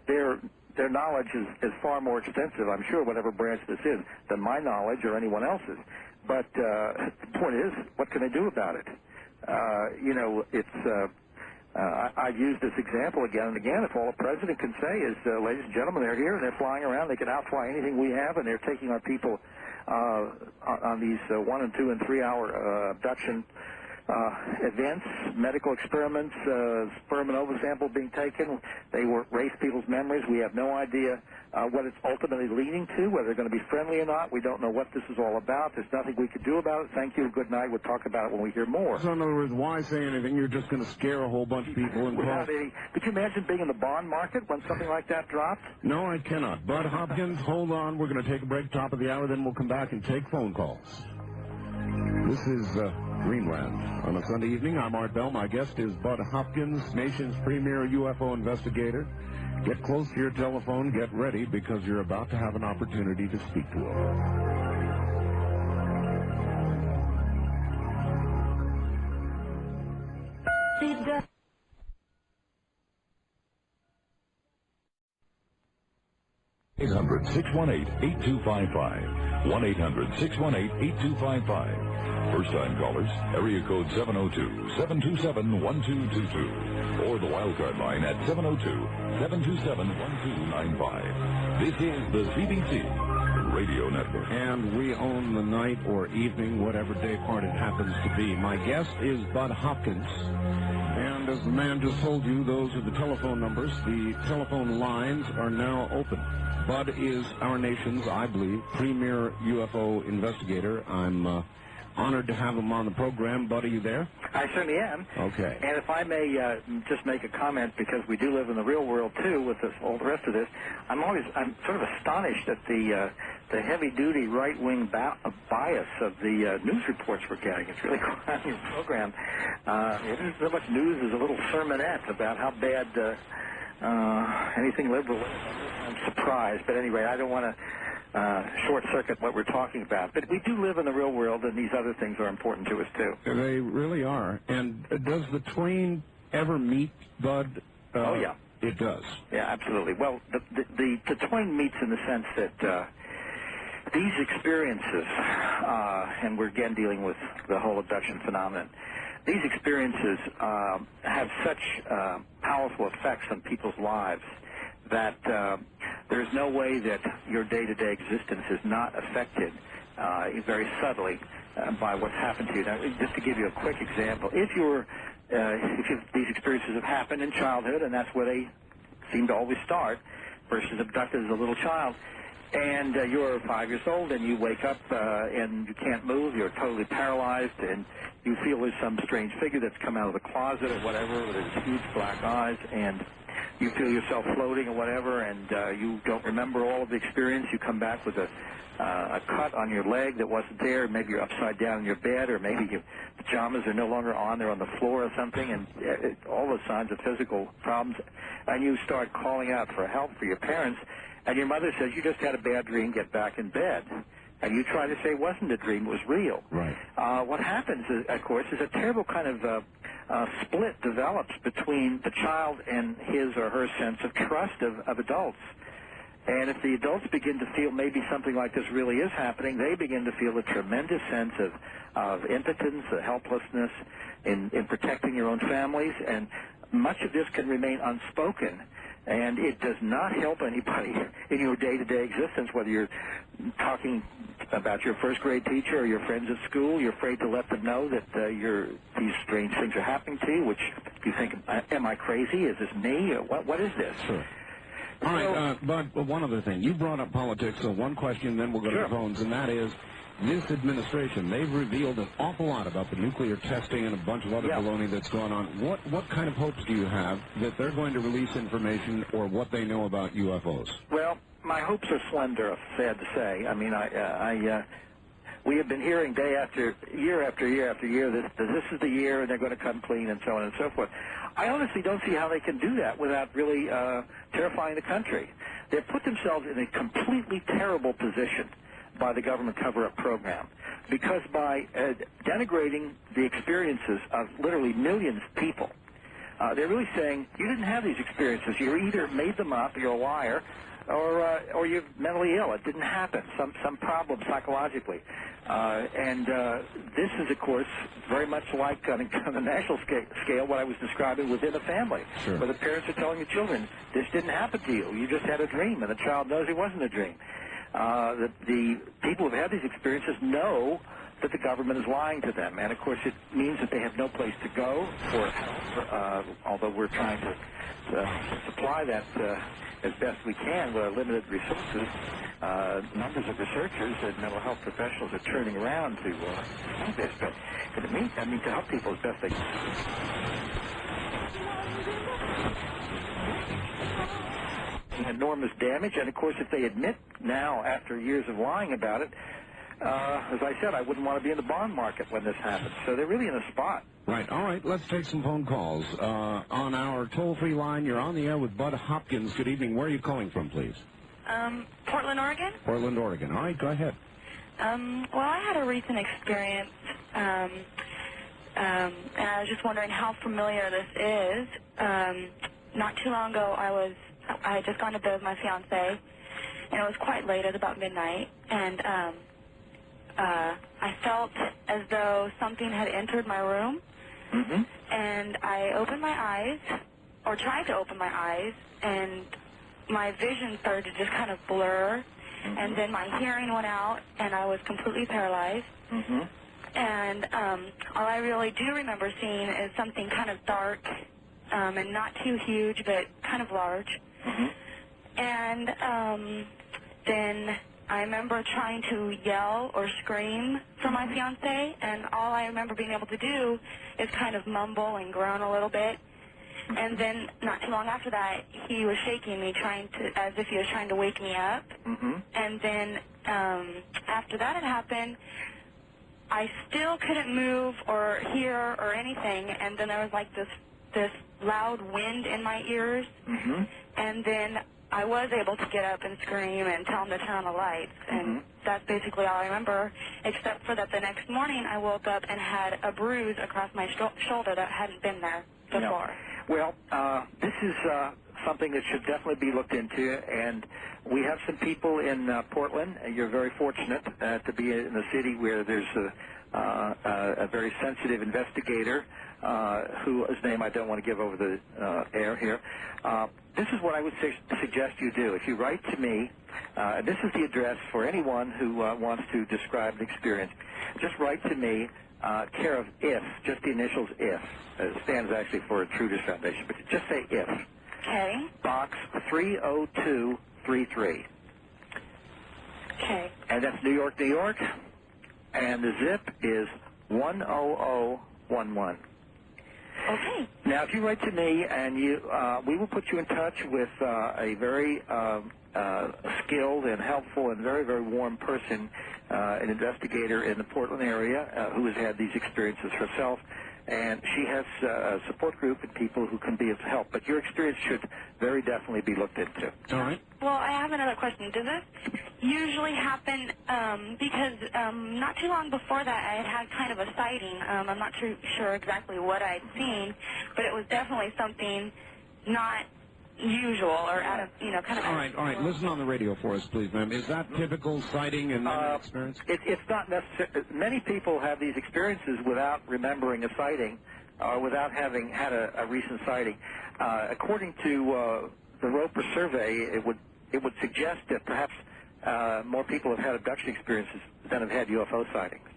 their knowledge is far more extensive, I'm sure, whatever branch this is, than my knowledge or anyone else's. But the point is, what can they do about it? I've used this example again and again. If all the president can say is, ladies and gentlemen, they're here and they're flying around, they can outfly anything we have, and they're taking our people on these 1 and 2 and 3 hour abduction events, medical experiments, sperm and ovum sample being taken. They erase people's memories. We have no idea what it's ultimately leading to, whether they're going to be friendly or not. We don't know what this is all about. There's nothing we could do about it. Thank you. Good night. We'll talk about it when we hear more. So in other words, why say anything? You're just going to scare a whole bunch of people and without any. Could you imagine being in the bond market when something like that dropped? No, I cannot. Bud Hopkins, hold on. We're going to take a break, top of the hour, then we'll come back and take phone calls. This is Dreamland. On a Sunday evening, I'm Art Bell. My guest is Bud Hopkins, nation's premier UFO investigator. Get close to your telephone. Get ready, because you're about to have an opportunity to speak to him. 1-800-618-8255. 1-800-618-8255. First-time callers, area code 702-727-1222. Or the wildcard line at 702-727-1295. This is the CBC Radio Network. And we own the night or evening, whatever day part it happens to be. My guest is Bud Hopkins. And as the man just told you, those are the telephone numbers. The telephone lines are now open. Bud is our nation's, I believe, premier UFO investigator. I'm honored to have him on the program. Bud, are you there? I certainly am. Okay. And if I may just make a comment, because we do live in the real world, too, with this, all the rest of this, I'm sort of astonished at the heavy-duty right-wing bias of the news reports we're getting. It's really quite on your program. It isn't so much news as a little sermonette about how bad anything liberal is. I'm surprised. But anyway, I don't want to short-circuit what we're talking about. But we do live in the real world, and these other things are important to us, too. They really are. And does the twain ever meet, Bud? Oh, yeah. It does. Yeah, absolutely. Well, the twain meets in the sense that these experiences, and we're again dealing with the whole abduction phenomenon, these experiences have such powerful effects on people's lives that there's no way that your day-to-day existence is not affected very subtly by what's happened to you. Now, just to give you a quick example, if these experiences have happened in childhood, and that's where they seem to always start, versus abducted as a little child, and you're 5 years old and you wake up and you can't move, you're totally paralyzed, and you feel there's some strange figure that's come out of the closet or whatever with his huge black eyes, and you feel yourself floating or whatever, and you don't remember all of the experience. You come back with a cut on your leg that wasn't there. Maybe you're upside down in your bed, or maybe your pajamas are no longer on, they're on the floor or something, and all the signs of physical problems. And you start calling out for help for your parents, and your mother says, you just had a bad dream, get back in bed. And you try to say it wasn't a dream, it was real. Right. What happens, of course, is a terrible kind of split develops between the child and his or her sense of trust of adults. And if the adults begin to feel maybe something like this really is happening, they begin to feel a tremendous sense of impotence, helplessness in protecting your own families. And much of this can remain unspoken. And it does not help anybody in your day-to-day existence, whether you're talking about your first-grade teacher or your friends at school. You're afraid to let them know that these strange things are happening to you, which you think, am I crazy? Is this me? What is this? Sure. All right, but one other thing. You brought up politics, so one question, then we'll go to the phones, and that is, this administration, they've revealed an awful lot about the nuclear testing and a bunch of other baloney that's going on. What kind of hopes do you have that they're going to release information or what they know about UFOs? Well, my hopes are slender, sad to say. I mean, we have been hearing day after year after year after year that this is the year and they're going to come clean and so on and so forth. I honestly don't see how they can do that without really terrifying the country. They've put themselves in a completely terrible position by the government cover-up program, because by denigrating the experiences of literally millions of people, they're really saying, you didn't have these experiences. You either made them up, you're a liar, or you're mentally ill. It didn't happen. Some problem psychologically. And this is, of course, very much like on the national scale what I was describing within a family, sure, where the parents are telling the children, this didn't happen to you. You just had a dream, and the child knows it wasn't a dream. The people who have had these experiences know that the government is lying to them, and of course it means that they have no place to go for help, although we're trying to supply that as best we can with our limited resources. Numbers of researchers and mental health professionals are turning around to do this, but in the meantime, to help people as best they can. Enormous damage, and of course if they admit now after years of lying about it, as I said, I wouldn't want to be in the bond market when this happens. So they're really in a spot. Right. All right. Let's take some phone calls. On our toll-free line, you're on the air with Bud Hopkins. Good evening. Where are you calling from, please? Portland, Oregon. Portland, Oregon. All right. Go ahead. Well, I had a recent experience, and I was just wondering how familiar this is. Not too long ago, I had just gone to bed with my fiancé, and it was quite late. It was about midnight, and I felt as though something had entered my room, and I opened my eyes, or tried to open my eyes, and my vision started to just kind of blur, and then my hearing went out, and I was completely paralyzed. And all I really do remember seeing is something kind of dark, and not too huge, but kind of large. And then I remember trying to yell or scream for my fiancé, and all I remember being able to do is kind of mumble and groan a little bit. And then not too long after that, he was shaking me, as if he was trying to wake me up. And then after that had happened, I still couldn't move or hear or anything, and then there was like this loud wind in my ears, and then I was able to get up and scream and tell him to turn on the lights, and that's basically all I remember, except for that the next morning I woke up and had a bruise across my shoulder that hadn't been there before. Well, this is something that should definitely be looked into, and we have some people in Portland. You're very fortunate to be in a city where there's a very sensitive investigator whose name I don't want to give over the air here. This is what I would suggest you do. If you write to me, this is the address for anyone who wants to describe an experience. Just write to me, care of IF, just the initials IF. It stands actually for Intruders Foundation, but just say IF. Okay. Box 30233. Okay. And that's New York, New York. And the zip is 10011. Okay. Now, if you write to me, and we will put you in touch with a very skilled and helpful and very, very warm person, an investigator in the Portland area who has had these experiences herself. And she has a support group and people who can be of help. But your experience should very definitely be looked into. All right. Well, I have another question. Does this usually happen because not too long before that I had kind of a sighting. I'm not too sure exactly what I'd seen, but it was definitely something not usual or out of, kind of... All right. Listen on the radio for us, please, ma'am. Is that typical sighting and experience? It's not necessary. Many people have these experiences without remembering a sighting or without having had a recent sighting. According to the Roper survey, it would suggest that perhaps more people have had abduction experiences than have had UFO sightings.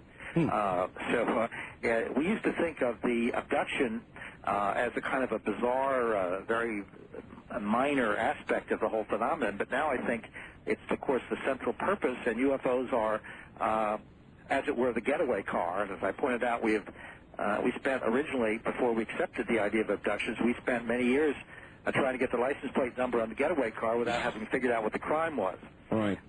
We used to think of the abduction as a kind of a bizarre, very minor aspect of the whole phenomenon, but now I think it's, of course, the central purpose, and UFOs are, as it were, the getaway car. And as I pointed out, we spent originally, before we accepted the idea of abductions, we spent many years trying to get the license plate number on the getaway car without having figured out what the crime was. Right.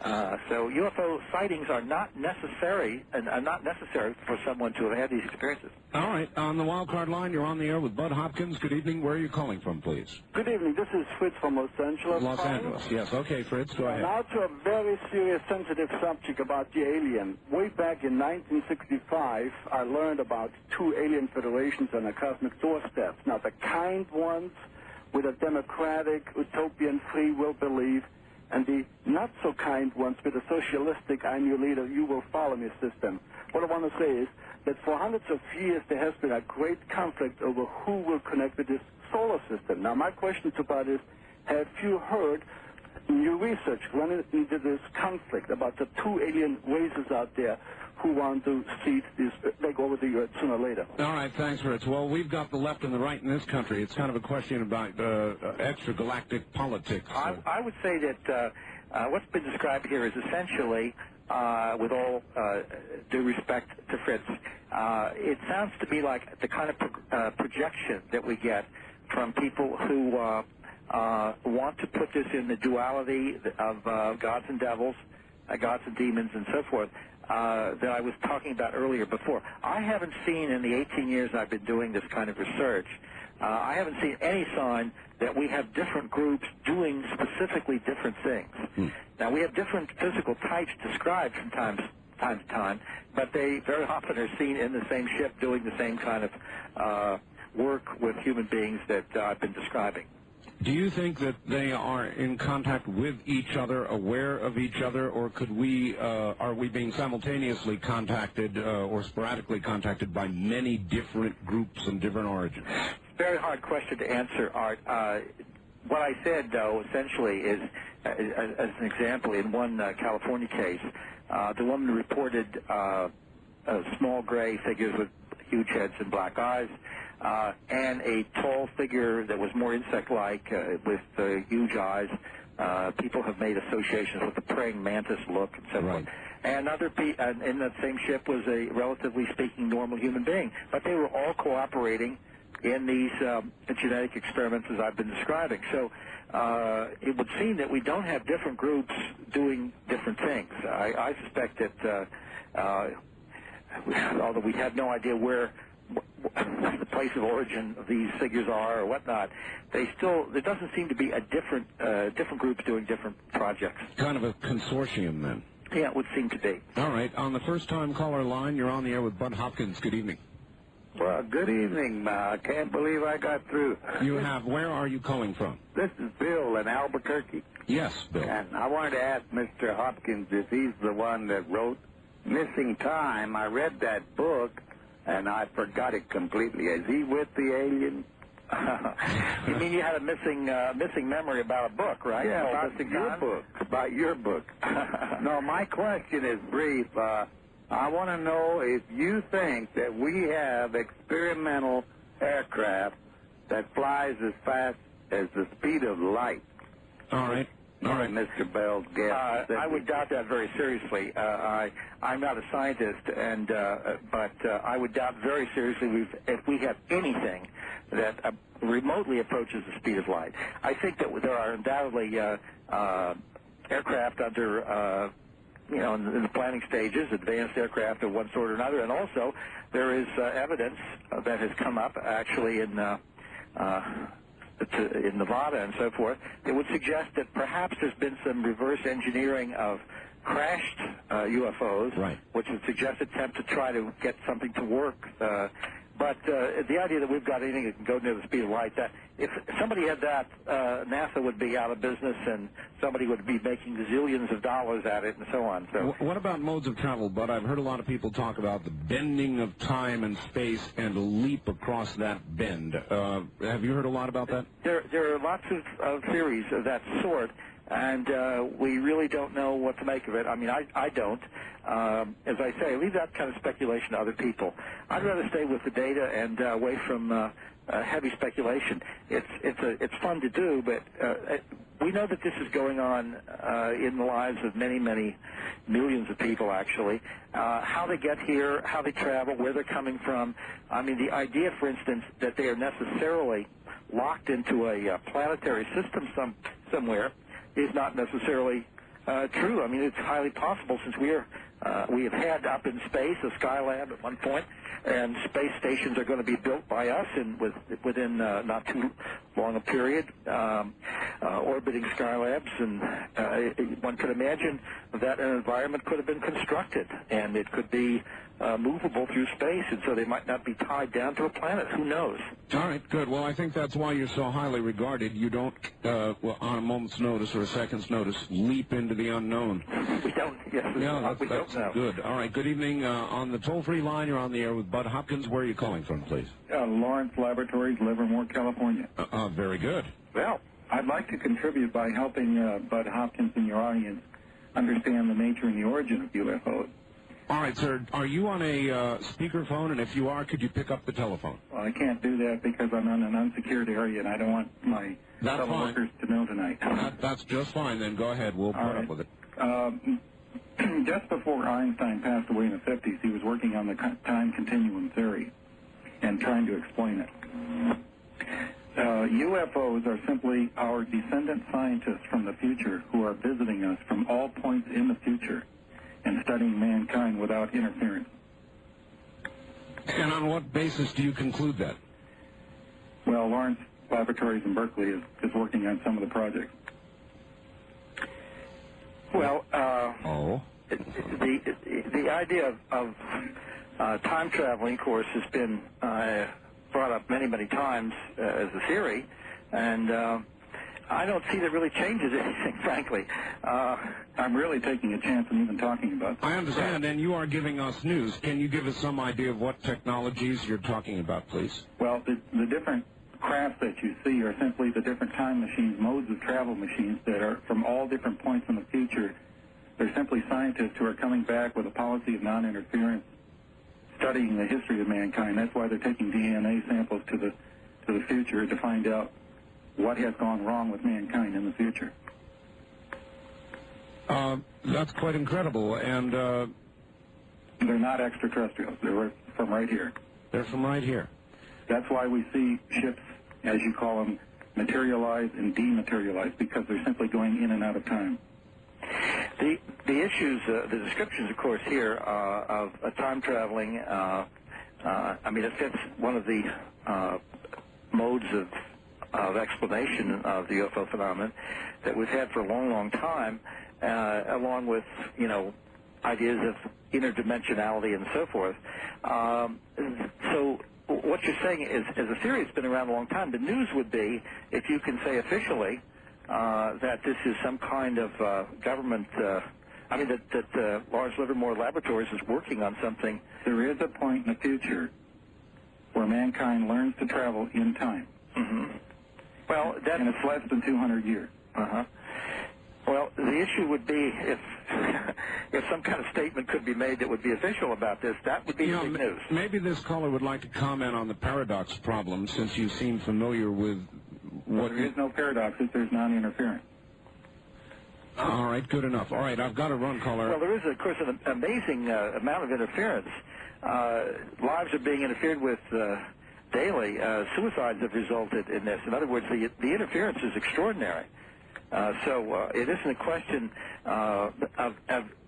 So UFO sightings are not necessary, and are not necessary for someone to have had these experiences. All right. On the wild card line, you're on the air with Bud Hopkins. Good evening. Where are you calling from, please? Good evening. This is Fritz from Los Angeles. Los Angeles. Yes. Okay, Fritz. Go ahead. Now to a very serious, sensitive subject about the alien. Way back in 1965, I learned about 2 alien federations on a cosmic doorstep. Now, the kind ones with a democratic, utopian, free will belief, and the not-so-kind ones with a socialistic, I'm your leader, you will follow me system. What I want to say is that for hundreds of years there has been a great conflict over who will connect with this solar system. Now, my question to Bud is, have you heard in your research run into this conflict about the two alien races out there who want to see this take over the Earth sooner or later? All right, thanks, Fritz. Well, we've got the left and the right in this country. It's kind of a question about extragalactic politics. I would say that what's been described here is essentially, with all due respect to Fritz, it sounds to me like the kind of projection that we get from people who want to put this in the duality of gods and devils, gods and demons, and so forth, that I was talking about earlier before. I haven't seen in the 18 years I've been doing this kind of research, I haven't seen any sign that we have different groups doing specifically different things. Now, we have different physical types described from time to time, but they very often are seen in the same ship doing the same kind of work with human beings that I've been describing. Do you think that they are in contact with each other, aware of each other, or could we, are we being simultaneously contacted or sporadically contacted by many different groups and different origins? Very hard question to answer, Art. What I said, though, essentially is, as an example, in one California case, the woman reported small gray figures with huge heads and black eyes, and a tall figure that was more insect-like with huge eyes. People have made associations with the praying mantis look and so forth. And in that same ship was a, relatively speaking, normal human being. But they were all cooperating in these genetic experiments as I've been describing. So it would seem that we don't have different groups doing different things. I suspect that, although we have no idea where the place of origin of these figures are or whatnot, there doesn't seem to be a different groups doing different projects. Kind of a consortium, then. Yeah, it would seem to be. All right. On the first-time caller line, you're on the air with Bud Hopkins. Good evening. Well, good evening. I can't believe I got through. You have. Where are you calling from? This is Bill in Albuquerque. Yes, Bill. And I wanted to ask Mr. Hopkins if he's the one that wrote Missing Time. I read that book, and I forgot it completely. Is he with the alien? You mean you had a missing memory about a book, right? Yeah, about your book. No, my question is brief. I want to know if you think that we have experimental aircraft that flies as fast as the speed of light. All right. All right, Mr. Bell's guess. I would doubt that very seriously. I'm not a scientist, but I would doubt very seriously if we have anything that remotely approaches the speed of light. I think that there are undoubtedly aircraft under, in the planning stages, advanced aircraft of one sort or another, and also there is evidence that has come up actually in Nevada and so forth, that would suggest that perhaps there's been some reverse engineering of crashed UFOs, right, which would suggest attempt to try to get something to work. But the idea that we've got anything that can go near the speed of light, that if somebody had that, NASA would be out of business and somebody would be making zillions of dollars at it and so on. So, what about modes of travel, Bud? I've heard a lot of people talk about the bending of time and space and a leap across that bend. Have you heard a lot about that? There are lots of theories of that sort, and we really don't know what to make of it. I mean, I don't. As I say, I leave that kind of speculation to other people. I'd rather stay with the data and away from heavy speculation. It's fun to do, but we know that this is going on in the lives of many, many millions of people, actually. How they get here, how they travel, where they're coming from. I mean, the idea, for instance, that they are necessarily locked into a planetary system somewhere is not necessarily true. I mean, it's highly possible, since we are we have had up in space a Skylab at one point, and space stations are going to be built by us within not too long a period, orbiting Skylabs, and one could imagine that an environment could have been constructed, and it could be movable through space, and so they might not be tied down to a planet. Who knows? All right, good. Well, I think that's why you're so highly regarded. You don't, on a moment's notice or a second's notice, leap into the unknown. We don't. Yes, that's good. All right, good evening. On the toll-free line, you're on the air with Bud Hopkins. Where are you calling from, please? Lawrence Laboratories, Livermore, California. Very good. Well, I'd like to contribute by helping Bud Hopkins and your audience understand the nature and the origin of UFOs. All right, sir. Are you on a speakerphone? And if you are, could you pick up the telephone? Well, I can't do that because I'm in an unsecured area, and I don't want my fellow workers to know tonight. That's just fine, then. Go ahead. We'll put up with it. Just before Einstein passed away in the 50s, he was working on the time continuum theory and trying to explain it. UFOs are simply our descendant scientists from the future who are visiting us from all points in the future and studying mankind without interference. And on what basis do you conclude that? Well, Lawrence Laboratories in Berkeley is working on some of the projects. Well, the idea of time traveling, of course, has been brought up many, many times as a theory, and I don't see that it really changes anything, frankly. I'm really taking a chance and even talking about that. I understand, and you are giving us news. Can you give us some idea of what technologies you're talking about, please? Well, the different crafts that you see are simply the different time machines, modes of travel machines that are from all different points in the future. They're simply scientists who are coming back with a policy of non-interference, studying the history of mankind. That's why they're taking DNA samples to the future to find out what has gone wrong with mankind in the future. That's quite incredible, and they're not extraterrestrials. They're from right here. They're from right here. That's why we see ships, as you call them, materialize and dematerialize, because they're simply going in and out of time. The issues, the descriptions, of course, here of time traveling, I mean, it fits one of the modes of explanation of the UFO phenomenon that we've had for a long, long time, along with, ideas of interdimensionality and so forth. So what you're saying is a theory that's been around a long time. The news would be, if you can say officially, that this is some kind of government, that Lawrence Livermore Laboratories is working on something. There is a point in the future where mankind learns to travel in time. Mm-hmm. Well, and it's less than 200 years. Uh-huh. Well, the issue would be if some kind of statement could be made that would be official about this, that would be big news. Maybe this caller would like to comment on the paradox problem, since you seem familiar with what... There is no paradox if there's non-interference. All right, good enough. All right, I've got to run, caller. Well, there is, of course, an amazing amount of interference. Lives are being interfered with daily. Suicides have resulted in this. In other words, the interference is extraordinary. So it isn't a question of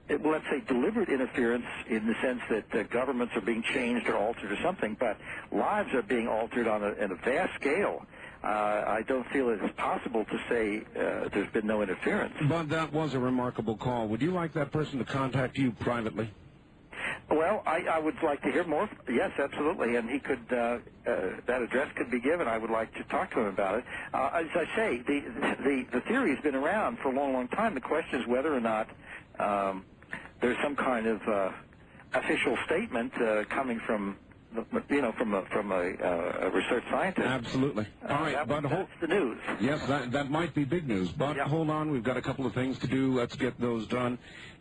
let's say, deliberate interference in the sense that governments are being changed or altered or something, but lives are being altered on a vast scale. I don't feel it is possible to say there's been no interference. But that was a remarkable call. Would you like that person to contact you privately? Well, I would like to hear more. Yes, absolutely. And he could, that address could be given. I would like to talk to him about it. As I say, the theory has been around for a long, long time. The question is whether or not there's some kind of official statement coming from, from a research scientist. Absolutely. All right, Bud, that's the news. Yes, that might be big news. But hold on, we've got a couple of things to do. Let's get those done.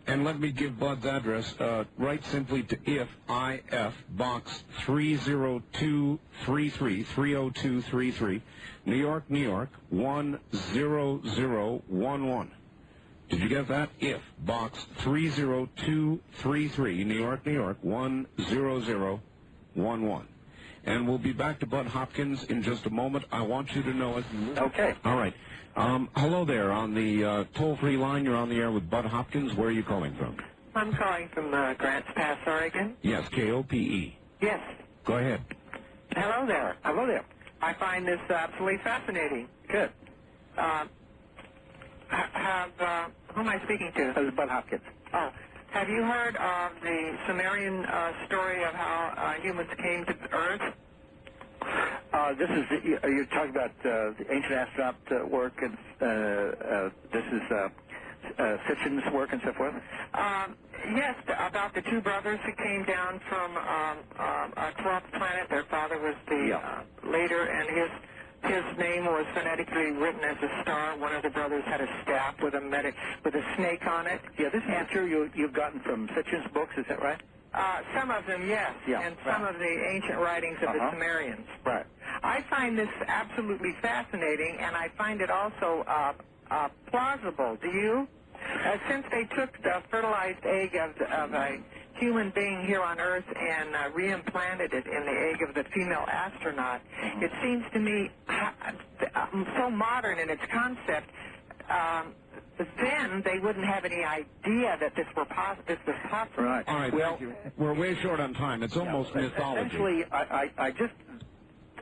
And let me give Bud's address. Write simply to IF Box 30233, 30233, New York, New York, 10011. Did you get that? IF Box 30233, New York, New York, 10011. And we'll be back to Bud Hopkins in just a moment. I want you to know it. Okay. All right. Hello there. On the toll-free line, you're on the air with Bud Hopkins. Where are you calling from? I'm calling from Grants Pass, Oregon. Yes, KOPE. Yes. Go ahead. Hello there. Hello there. I find this absolutely fascinating. Good. Who am I speaking to? This is Bud Hopkins. Oh, have you heard of the Sumerian story of how humans came to Earth? This is you're talking about the ancient astronaut work, and this is Sitchin's work and so forth? Yes, about the two brothers who came down from a 12th planet. Their father was the leader, and his name was phonetically written as a star. One of the brothers had a staff with a snake on it. Yeah, this is material you've gotten from Sitchin's books, is that right? Some of them, yes, and some of the ancient writings of the Sumerians. Right. I find this absolutely fascinating, and I find it also plausible. Do you? Since they took the fertilized egg of a human being here on Earth and reimplanted it in the egg of the female astronaut, it seems to me so modern in its concept. Then they wouldn't have any idea that this was possible. Right. All right. Well, we're way short on time. It's almost mythology. Essentially, I just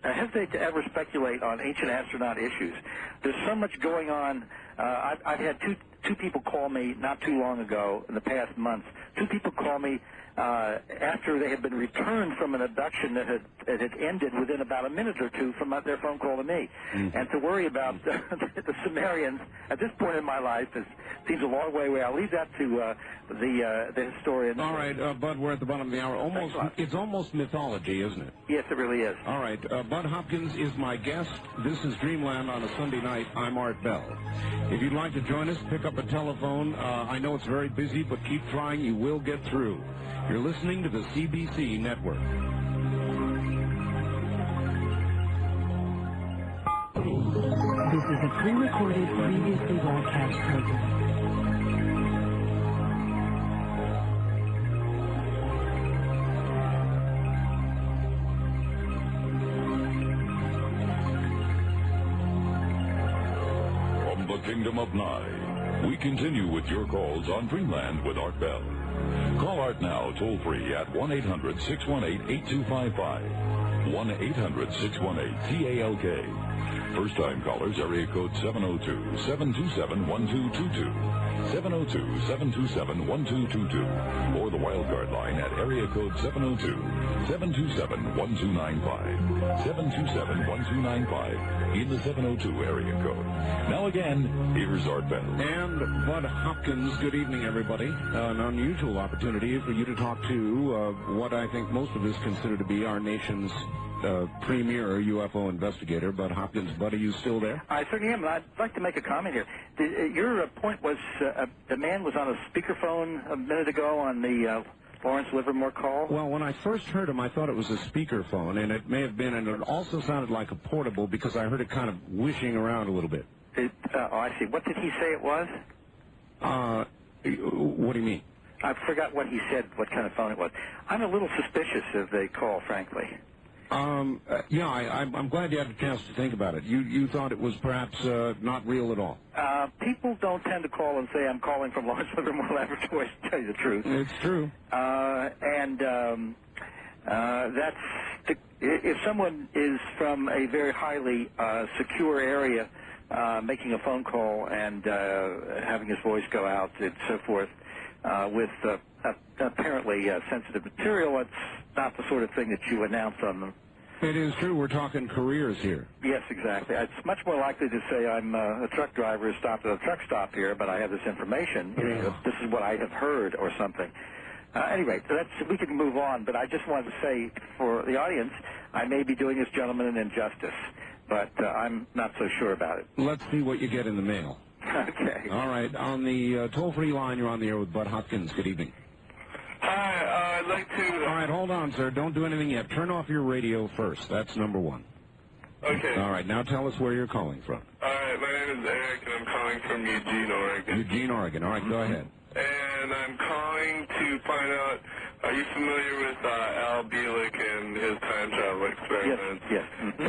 hesitate to ever speculate on ancient astronaut issues. There's so much going on. I've had two people call me not too long ago in the past months. Two people call me after they had been returned from an abduction that had ended within about a minute or two from their phone call to me. And to worry about the Sumerians at this point in my life seems a long way away. I'll leave that to the historian. All right, Bud, we're at the bottom of the hour. It's almost mythology, isn't it? Yes, it really is. All right, Bud Hopkins is my guest. This is Dreamland on a Sunday night. I'm Art Bell. If you'd like to join us, pick up a telephone. I know it's very busy, but keep trying. You will get through. You're listening to the CBC Network. This is a pre-recorded, previously broadcast program. From the Kingdom of Nye, we continue with your calls on Dreamland with Art Bell. Call Art now toll-free at 1-800-618-8255. 1-800-618-TALK. First-time callers, area code 702-727-1222. 702-727-1222. Or the wildcard line at area code 702-727-1295. 727-1295 in the 702 area code. Now again, here's Art Bell. And Bud Hopkins. Good evening, everybody. An unusual opportunity for you to talk to what I think most of us consider to be our nation's premier UFO investigator, Bud Hopkins. Bud, are you still there? I certainly am. I'd like to make a comment here. Your point was the man was on a speakerphone a minute ago on the Lawrence Livermore call? Well, when I first heard him, I thought it was a speakerphone, and it may have been, and it also sounded like a portable because I heard it kind of wishing around a little bit. I see. What did he say it was? What do you mean? I forgot what he said, what kind of phone it was. I'm a little suspicious of the call, frankly. Yeah, I'm glad you had a chance to think about it. You thought it was perhaps not real at all. People don't tend to call and say, I'm calling from Lawrence Livermore Laboratories, to tell you the truth. It's true. If someone is from a very highly secure area making a phone call and having his voice go out and so forth with apparently sensitive material, it's not the sort of thing that you announce on them. It is true. We're talking careers here. Yes, exactly. It's much more likely to say I'm a truck driver who stopped at a truck stop here, but I have this information. Yeah. This is what I have heard or something. Anyway, we can move on, but I just wanted to say for the audience, I may be doing this gentleman an injustice, but I'm not so sure about it. Let's see what you get in the mail. Okay. All right. On the toll-free line, you're on the air with Bud Hopkins. Good evening. Hi, I'd like to... All right, hold on, sir. Don't do anything yet. Turn off your radio first. That's number one. Okay. All right, now tell us where you're calling from. All right, my name is Eric, and I'm calling from Eugene, Oregon. Eugene, Oregon. All right, go ahead. And I'm calling to find out, are you familiar with Al Bielek and his time travel experiments? Yes. Mm-hmm.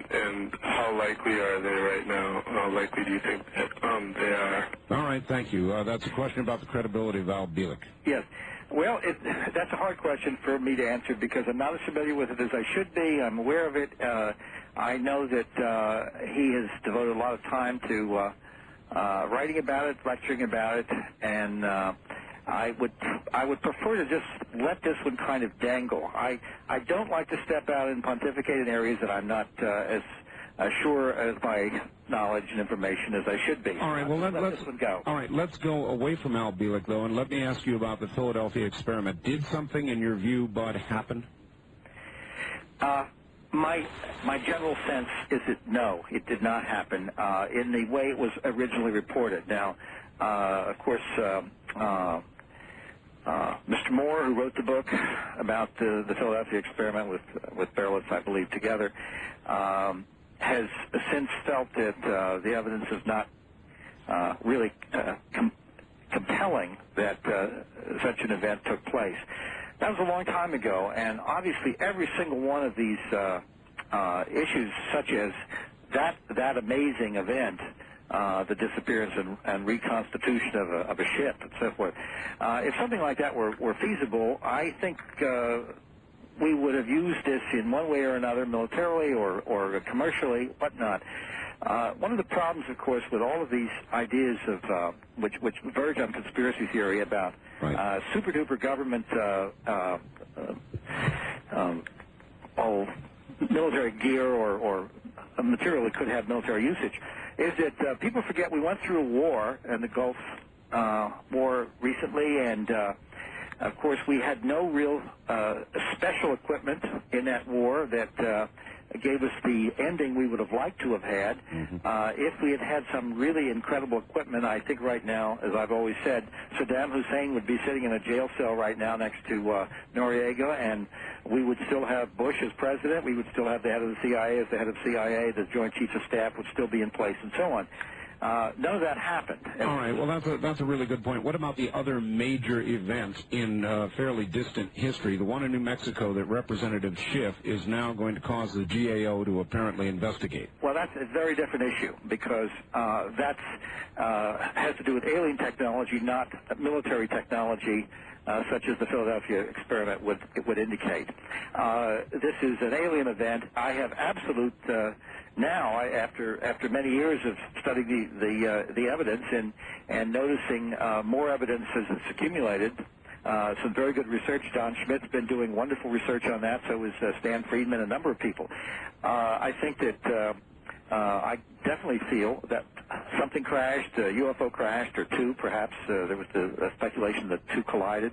And how likely are they right now? How likely do you think that they are? All right. right, thank you. That's a question about the credibility of Al Bielek. Yes. Well, that's a hard question for me to answer because I'm not as familiar with it as I should be. I'm aware of it. I know that he has devoted a lot of time to writing about it, lecturing about it, and I would prefer to just let this one kind of dangle. I don't like to step out and pontificate in areas that I'm not as sure as my knowledge and information as I should be. All right, well, let's this one go. All right, let's go away from Al Bielek, though, and let me ask you about the Philadelphia experiment. Did something, in your view, Bud, happen? My general sense is that no, it did not happen in the way it was originally reported. Now, of course, Mr. Moore, who wrote the book about the Philadelphia experiment with Berlitz, I believe, together, has since felt that the evidence is not really compelling that such an event took place. That was a long time ago, and obviously every single one of these issues, such as that amazing event, the disappearance and reconstitution of a ship and so forth, if something like that were feasible, I think we would have used this in one way or another, militarily or commercially, whatnot. One of the problems, of course, with all of these ideas of which verge on conspiracy theory about super-duper government military gear or material that could have military usage, is that people forget we went through a war, and the Gulf War recently, and of course we had no real special equipment in that war that gave us the ending we would have liked to have had. If we had had some really incredible equipment, I think right now, as I've always said, Saddam Hussein would be sitting in a jail cell right now next to Noriega, and we would still have Bush as president. We would still have the head of the CIA as the head of CIA. The Joint Chiefs of Staff would still be in place, and so on. None of that happened. All right. Well, that's a really good point. What about the other major events in fairly distant history? The one in New Mexico that Representative Schiff is now going to cause the GAO to apparently investigate. Well, that's a very different issue because that has to do with alien technology, not military technology, such as the Philadelphia experiment would indicate. This is an alien event. I have absolute now, after many years of studying the evidence and noticing more evidence as it's accumulated, some very good research. Don Schmidt's been doing wonderful research on that. So is Stan Friedman, a number of people. I think that I definitely feel that something crashed, a UFO crashed, or two perhaps. There was the speculation that two collided.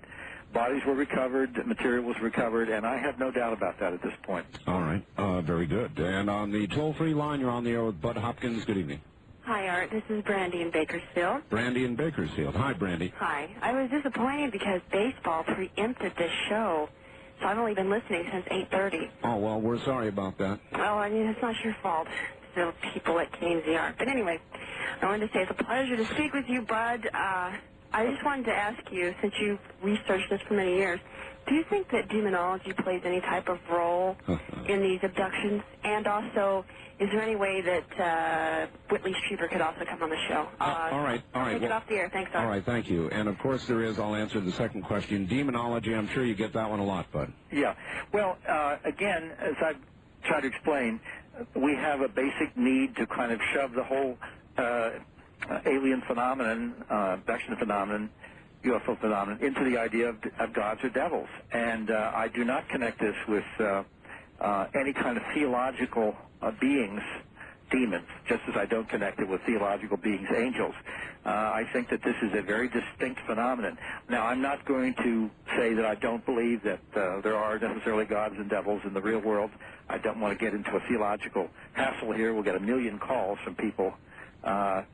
Bodies were recovered, material was recovered, and I have no doubt about that at this point. All right. Very good. And on the toll-free line, you're on the air with Bud Hopkins. Good evening. Hi, Art. This is Brandy in Bakersfield. Brandy in Bakersfield. Hi, Brandy. Hi. I was disappointed because baseball preempted this show, so I've only been listening since 8:30. Oh, well, we're sorry about that. Well, I mean, it's not your fault. It's the people at KMZR. But anyway, I wanted to say it's a pleasure to speak with you, Bud. I just wanted to ask you, since you've researched this for many years, do you think that demonology plays any type of role in these abductions? And also, is there any way that Whitley Strieber could also come on the show? All right. Take it off the air. Thanks, Art. All right, thank you. And, of course, there is. I'll answer the second question. Demonology, I'm sure you get that one a lot, Bud. Yeah. Well, again, as I've tried to explain, we have a basic need to kind of shove the whole alien phenomenon, abduction phenomenon, UFO phenomenon, into the idea of gods or devils. And I do not connect this with any kind of theological beings, demons, just as I don't connect it with theological beings, angels. I think that this is a very distinct phenomenon. Now, I'm not going to say that I don't believe that there are necessarily gods and devils in the real world. I don't want to get into a theological hassle here. We'll get a million calls from people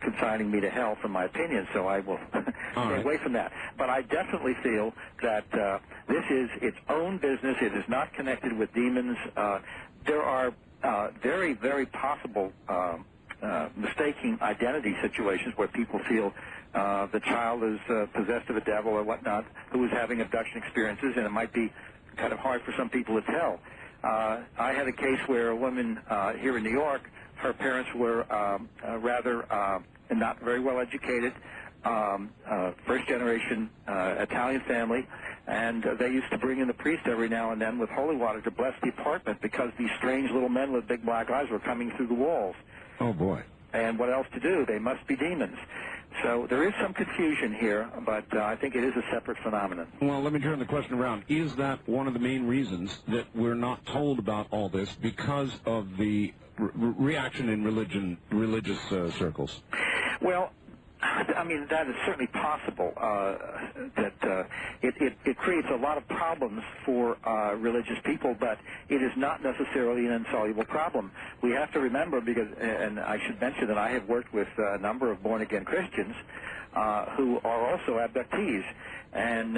consigning me to hell for my opinion, so I will stay away from that. But I definitely feel that this is its own business. It is not connected with demons. There are very, very possible mistaking identity situations where people feel the child is possessed of a devil or whatnot who is having abduction experiences, and it might be kind of hard for some people to tell. I had a case where a woman here in New York, her parents were rather not very well educated. first-generation Italian family, and they used to bring in the priest every now and then with holy water to bless the apartment because these strange little men with big black eyes were coming through the walls. Oh, boy. And what else to do? They must be demons. So there is some confusion here, but I think it is a separate phenomenon. Well, let me turn the question around. Is that one of the main reasons that we're not told about all this because of the reaction in religious circles? Well, I mean, that is certainly possible. That it creates a lot of problems for religious people, but it is not necessarily an insoluble problem. We have to remember, because, and I should mention that I have worked with a number of born-again Christians who are also abductees, and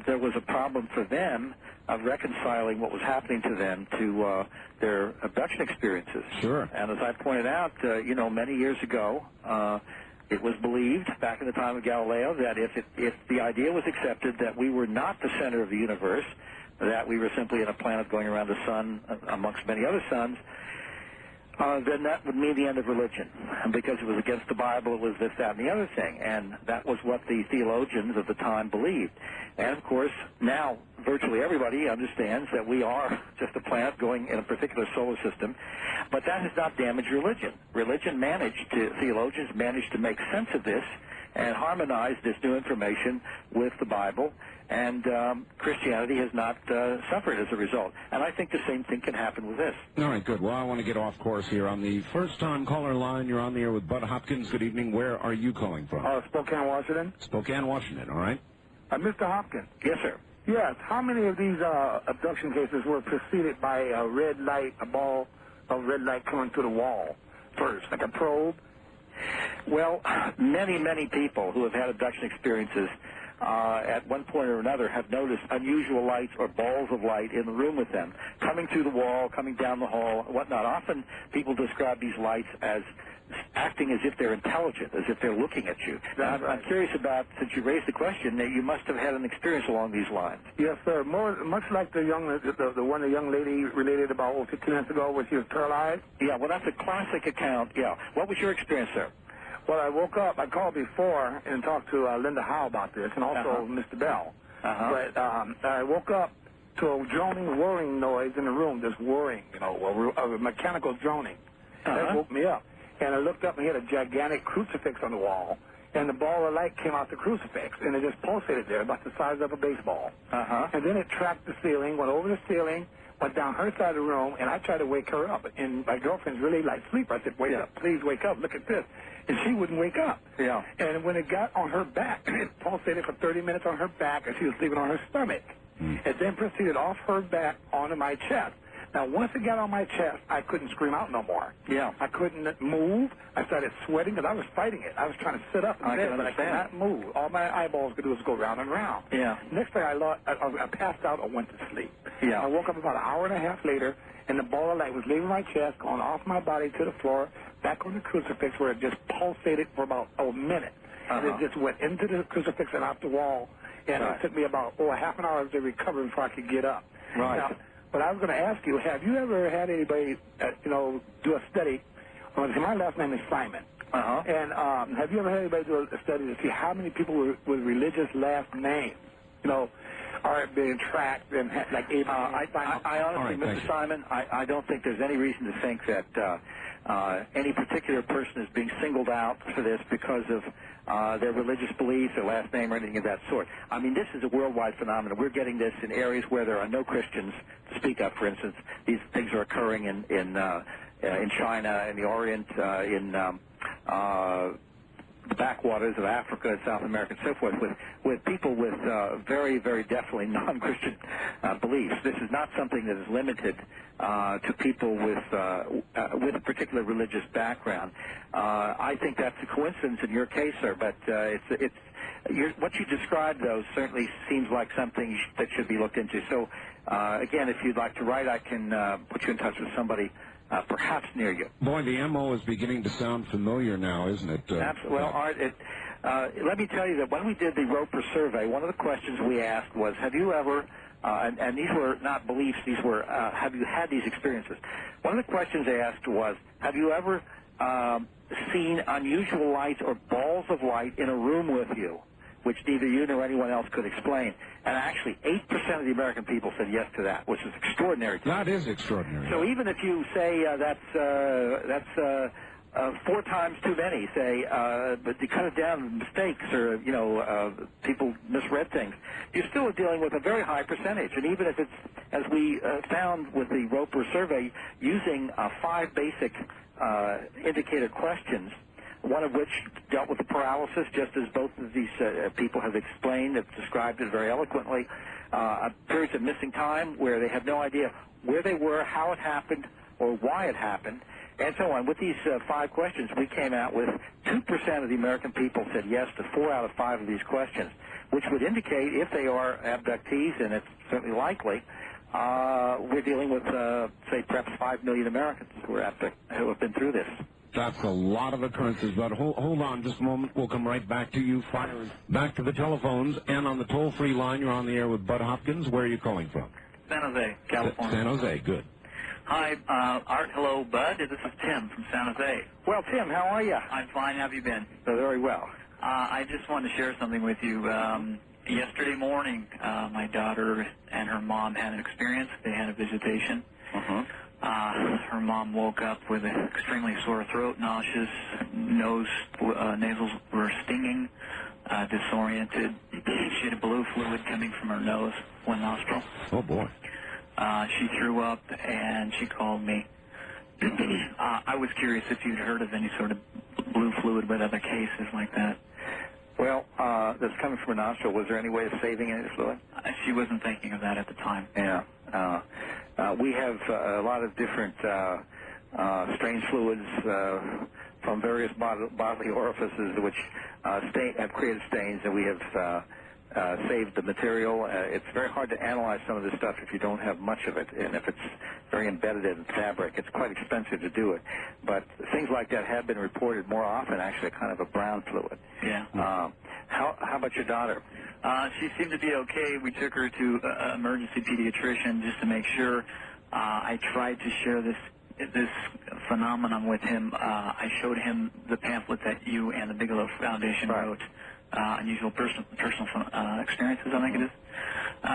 there was a problem for them of reconciling what was happening to them to their abduction experiences. Sure. And as I pointed out, many years ago, it was believed back in the time of Galileo that if the idea was accepted that we were not the center of the universe, that we were simply in a planet going around the sun amongst many other suns, then that would mean the end of religion. And because it was against the Bible, it was this, that, and the other thing. And that was what the theologians of the time believed. And, of course, now virtually everybody understands that we are just a planet going in a particular solar system. But that has not damaged religion. Theologians managed to make sense of this and harmonize this new information with the Bible, and Christianity has not suffered as a result. And I think the same thing can happen with this. All right, good. Well, I want to get off course here. On the first-time caller line, you're on the air with Bud Hopkins. Good evening. Where are you calling from? Spokane, Washington. Spokane, Washington, all right. Mr. Hopkins. Yes, sir. Yes. How many of these abduction cases were preceded by a red light, a ball of red light coming through the wall first, like a probe? Well, many, many people who have had abduction experiences at one point or another have noticed unusual lights or balls of light in the room with them, coming through the wall, coming down the hall, whatnot. Often people describe these lights as acting as if they're intelligent, as if they're looking at you. Now, I'm curious about, since you raised the question, that you must have had an experience along these lines. Yes, sir. Much like the one the young lady related about 15 minutes ago where she was paralyzed. Yeah, well, that's a classic account. Yeah. What was your experience, sir? Well, I woke up. I called before and talked to Linda Howe about this, and also Mr. Bell. But I woke up to a droning, whirring noise in the room, just whirring, a mechanical droning. That woke me up. And I looked up and he had a gigantic crucifix on the wall, and the ball of light came out the crucifix, and it just pulsated there, about the size of a baseball. And then it tracked the ceiling, went over the ceiling, went down her side of the room, and I tried to wake her up. And my girlfriend's really like sleep. I said, wake up, please wake up, look at this. And she wouldn't wake up. Yeah. And when it got on her back, it pulsated for 30 minutes on her back, and she was sleeping on her stomach. It then proceeded off her back onto my chest. Now, once it got on my chest, I couldn't scream out no more. Yeah. I couldn't move. I started sweating because I was fighting it. I was trying to sit up in bed, but I could not move. All my eyeballs could do was go round and round. Yeah. Next thing I passed out or went to sleep. Yeah. I woke up about an hour and a half later, and the ball of light was leaving my chest, going off my body to the floor, back on the crucifix where it just pulsated for about a minute. And it just went into the crucifix and out the wall. And it took me about a half an hour to recover before I could get up. Right. Now, but I was going to ask you, have you ever had anybody, do a study? My last name is Simon. And have you ever had anybody do a study to see how many people with religious last names, are being tracked and like Abraham? I honestly, Mr. Simon, I don't think there's any reason to think that any particular person is being singled out for this because of their religious beliefs, their last name, or anything of that sort. I mean, this is a worldwide phenomenon. We're getting this in areas where there are no Christians to speak of. For instance, these things are occurring in China, in the Orient, in the backwaters of Africa and South America and so forth, with people with very, very definitely non-Christian beliefs. This is not something that is limited to people with a particular religious background. I think that's a coincidence in your case, sir, but what you described, though, certainly seems like something that should be looked into. So, again, if you'd like to write, I can put you in touch with somebody perhaps near you. Boy, the MO is beginning to sound familiar now, isn't it? Absolutely. Well, Art, let me tell you that when we did the Roper survey, one of the questions we asked was, have you ever, and these were not beliefs, these were, have you had these experiences? One of the questions they asked was, have you ever seen unusual lights or balls of light in a room with you, which neither you nor anyone else could explain. And actually, 8% of the American people said yes to that, which is extraordinary. That is extraordinary. So even if you say that's 4 times too many, say, but you cut it down mistakes or, people misread things, you're still dealing with a very high percentage. And even if it's, as we found with the Roper survey, using 5 basic indicator questions, one of which dealt with the paralysis, just as both of these people have explained, have described it very eloquently, periods of missing time where they have no idea where they were, how it happened, or why it happened, and so on. With these 5 questions, we came out with 2% of the American people said yes to 4 out of 5 of these questions, which would indicate if they are abductees, and it's certainly likely, we're dealing with, say, perhaps 5 million Americans who have been through this. That's a lot of occurrences, but hold on just a moment. We'll come right back to you. Back to the telephones, and on the toll-free line, you're on the air with Bud Hopkins. Where are you calling from? San Jose, California. San Jose, good. Hi, Art. Hello, Bud. This is Tim from San Jose. Well, Tim, how are you? I'm fine. How have you been? Very well. I just wanted to share something with you. Yesterday morning, my daughter and her mom had an experience. They had a visitation. Her mom woke up with an extremely sore throat, nauseous, nasals were stinging, disoriented. She had blue fluid coming from her nose, one nostril. Oh, boy. She threw up, and she called me. I was curious if you'd heard of any sort of blue fluid with other cases like that. Well, that's coming from her nostril. Was there any way of saving any fluid? She wasn't thinking of that at the time. Yeah. We have a lot of different strange fluids from various bodily orifices which have created stains, and we have saved the material. It's very hard to analyze some of this stuff if you don't have much of it, and if it's very embedded in fabric. It's quite expensive to do it. But things like that have been reported more often, actually, kind of a brown fluid. Yeah. How about your daughter? She seemed to be okay. We took her to an emergency pediatrician just to make sure. I tried to share this phenomenon with him. I showed him the pamphlet that you and the Bigelow Foundation wrote, Unusual Personal Experiences, I think it is.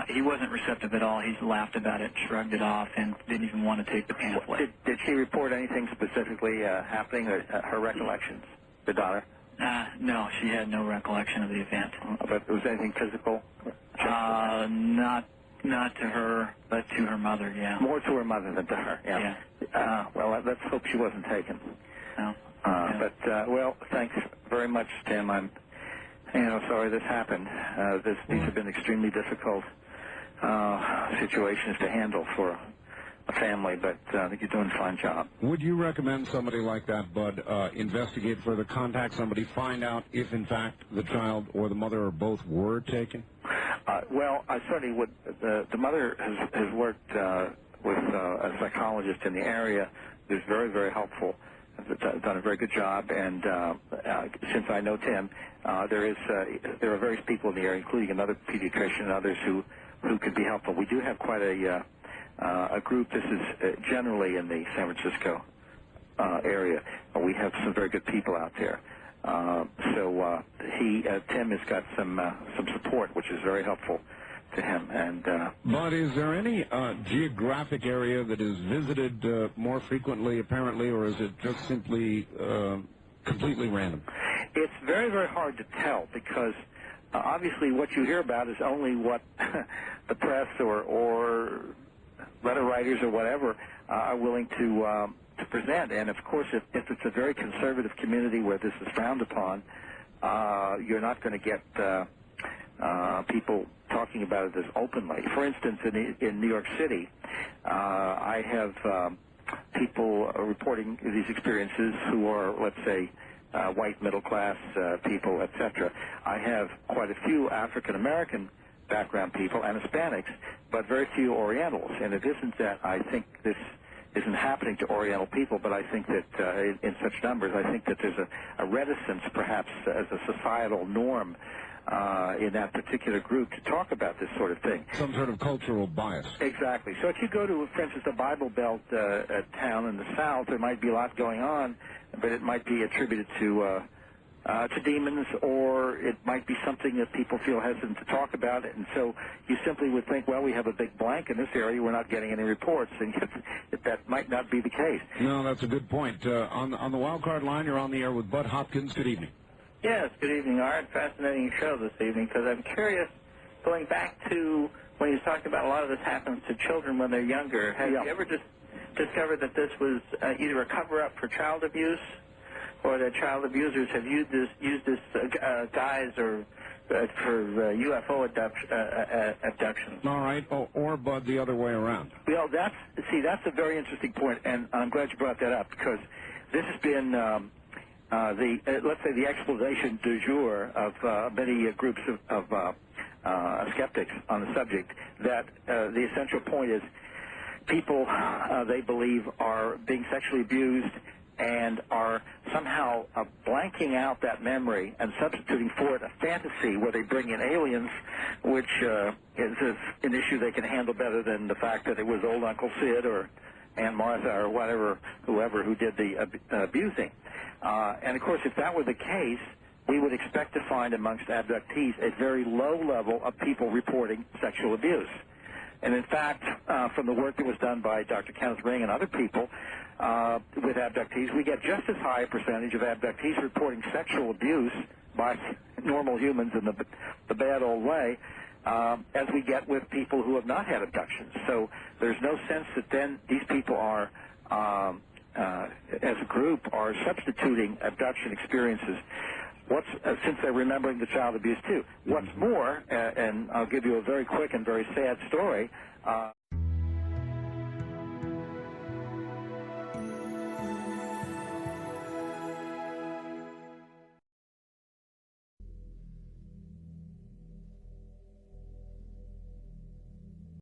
He wasn't receptive at all. He laughed about it, shrugged it off, and didn't even want to take the pamphlet. Did she report anything specifically happening, or her recollections, the daughter? No, she had no recollection of the event. But was anything physical? Not to her, but to her mother, yeah. More to her mother than to her, yeah. Well, let's hope she wasn't taken. No. But, well, thanks very much, Tim. I'm, sorry this happened. These have been extremely difficult situations to handle for a family, but I think you're doing a fine job. Would you recommend somebody like that, Bud, investigate further, contact somebody, find out if, in fact, the child or the mother or both were taken? Well, I certainly would. The mother has worked with a psychologist in the area who's very, very helpful. Done a very good job, and since I know Tim, there are various people in the area, including another pediatrician and others who could be helpful. We do have quite a group. This is generally in the San Francisco area. We have some very good people out there. So Tim has got some support, which is very helpful to him. And but is there any geographic area that is visited more frequently, apparently, or is it just simply completely random? It's very, very hard to tell because obviously what you hear about is only what the press or letter writers or whatever are willing to present. And, of course, if it's a very conservative community where this is frowned upon, you're not going to get people talking about it as openly. For instance, in New York City, I have people reporting these experiences who are, let's say, white middle-class people, etc. I have quite a few African-American background people and Hispanics, but very few Orientals. And it isn't that I think this isn't happening to Oriental people, but I think that in such numbers, I think that there's a reticence, perhaps, as a societal norm in that particular group to talk about this sort of thing. Some sort of cultural bias. Exactly. So if you go to, for instance, a Bible Belt town in the South, there might be a lot going on, but it might be attributed to demons, or it might be something that people feel hesitant to talk about, and so you simply would think, well, we have a big blank in this area, we're not getting any reports, and yet that might not be the case. No, that's a good point. On the wild card line, you're on the air with Bud Hopkins. Good evening. Yes, good evening, Art. Fascinating show this evening, because I'm curious, going back to when you talked about a lot of this happens to children when they're younger, have you ever just discovered that this was either a cover-up for child abuse, or that child abusers have used this guise or for UFO abductions? All right, or Bud, the other way around. Well, that's a very interesting point, and I'm glad you brought that up, because this has been let's say the explanation du jour of many groups of skeptics on the subject, that the essential point is people, they believe, are being sexually abused and are somehow blanking out that memory and substituting for it a fantasy where they bring in aliens, which is an issue they can handle better than the fact that it was old Uncle Sid or Aunt Martha or whoever who did the abusing. And, of course, if that were the case, we would expect to find amongst abductees a very low level of people reporting sexual abuse. And, in fact, from the work that was done by Dr. Kenneth Ring and other people with abductees, we get just as high a percentage of abductees reporting sexual abuse by normal humans in the bad old way as we get with people who have not had abductions. So there's no sense that then these people are, as a group, are substituting abduction experiences. Since they're remembering the child abuse too. What's more, and I'll give you a very quick and very sad story.